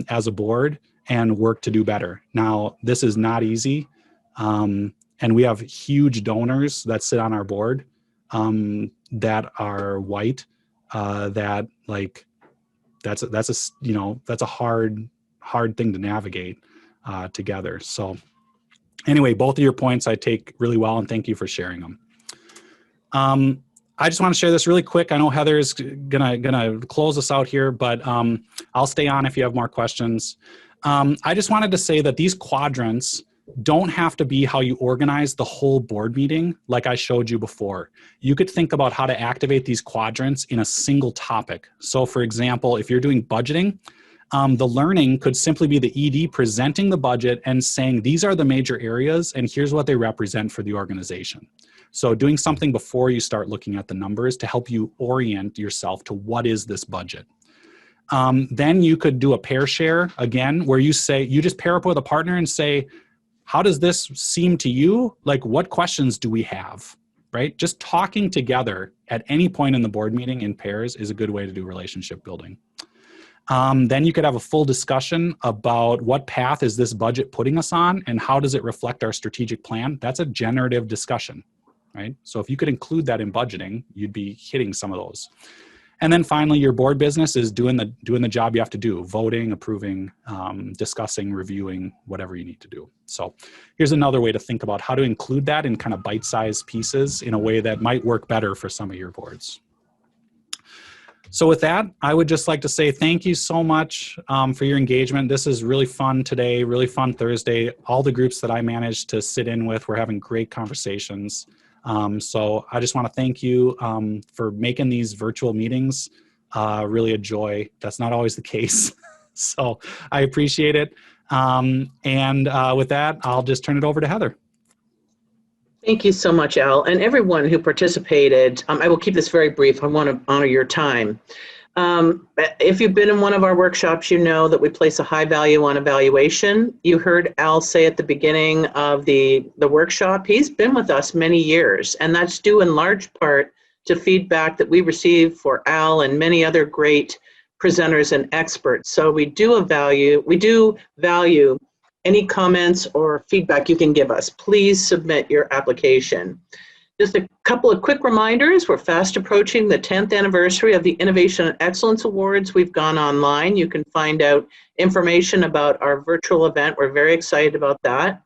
as a board and work to do better. Now, this is not easy. And we have huge donors that sit on our board that are white, that's a hard thing to navigate together. So anyway, both of your points I take really well, and thank you for sharing them. I just want to share this really quick. I know Heather is gonna close us out here, but I'll stay on if you have more questions. I just wanted to say that these quadrants don't have to be how you organize the whole board meeting like I showed you before. You could think about how to activate these quadrants in a single topic. So for example, if you're doing budgeting, the learning could simply be the ED presenting the budget and saying, these are the major areas and here's what they represent for the organization. So doing something before you start looking at the numbers to help you orient yourself to what is this budget. Then you could do a pair share again, where you just pair up with a partner and say, how does this seem to you? Like, what questions do we have, right? Just talking together at any point in the board meeting in pairs is a good way to do relationship building. Then you could have a full discussion about what path is this budget putting us on and how does it reflect our strategic plan? That's a generative discussion, right? So if you could include that in budgeting, you'd be hitting some of those. And then finally, your board business is doing the job you have to do, voting, approving, discussing, reviewing, whatever you need to do. So here's another way to think about how to include that in kind of bite-sized pieces in a way that might work better for some of your boards. So with that, I would just like to say thank you so much for your engagement. This is really fun today, really fun Thursday. All the groups that I managed to sit in with, we're having great conversations. So I just want to thank you for making these virtual meetings really a joy. That's not always the case. So I appreciate it. With that, I'll just turn it over to Heather. Thank you so much, Al, and everyone who participated. I will keep this very brief. I want to honor your time. If you've been in one of our workshops, you know that we place a high value on evaluation. You heard Al say at the beginning of the workshop, he's been with us many years, and that's due in large part to feedback that we receive for Al and many other great presenters and experts. So we do value any comments or feedback you can give us. Please submit your application. Just a couple of quick reminders. We're fast approaching the 10th anniversary of the Innovation and Excellence Awards. We've gone online. You can find out information about our virtual event. We're very excited about that.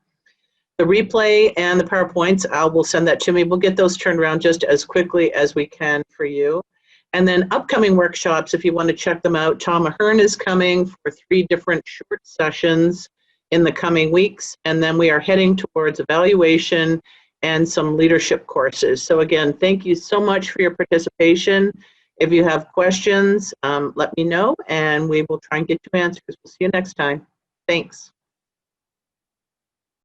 The replay and the PowerPoints, Al will send that to me. We'll get those turned around just as quickly as we can for you. And then upcoming workshops, if you want to check them out, Tom Ahern is coming for 3 different short sessions in the coming weeks. And then we are heading towards evaluation and some leadership courses. So again, thank you so much for your participation. If you have questions, let me know and we will try and get you answers. We'll see you next time. Thanks.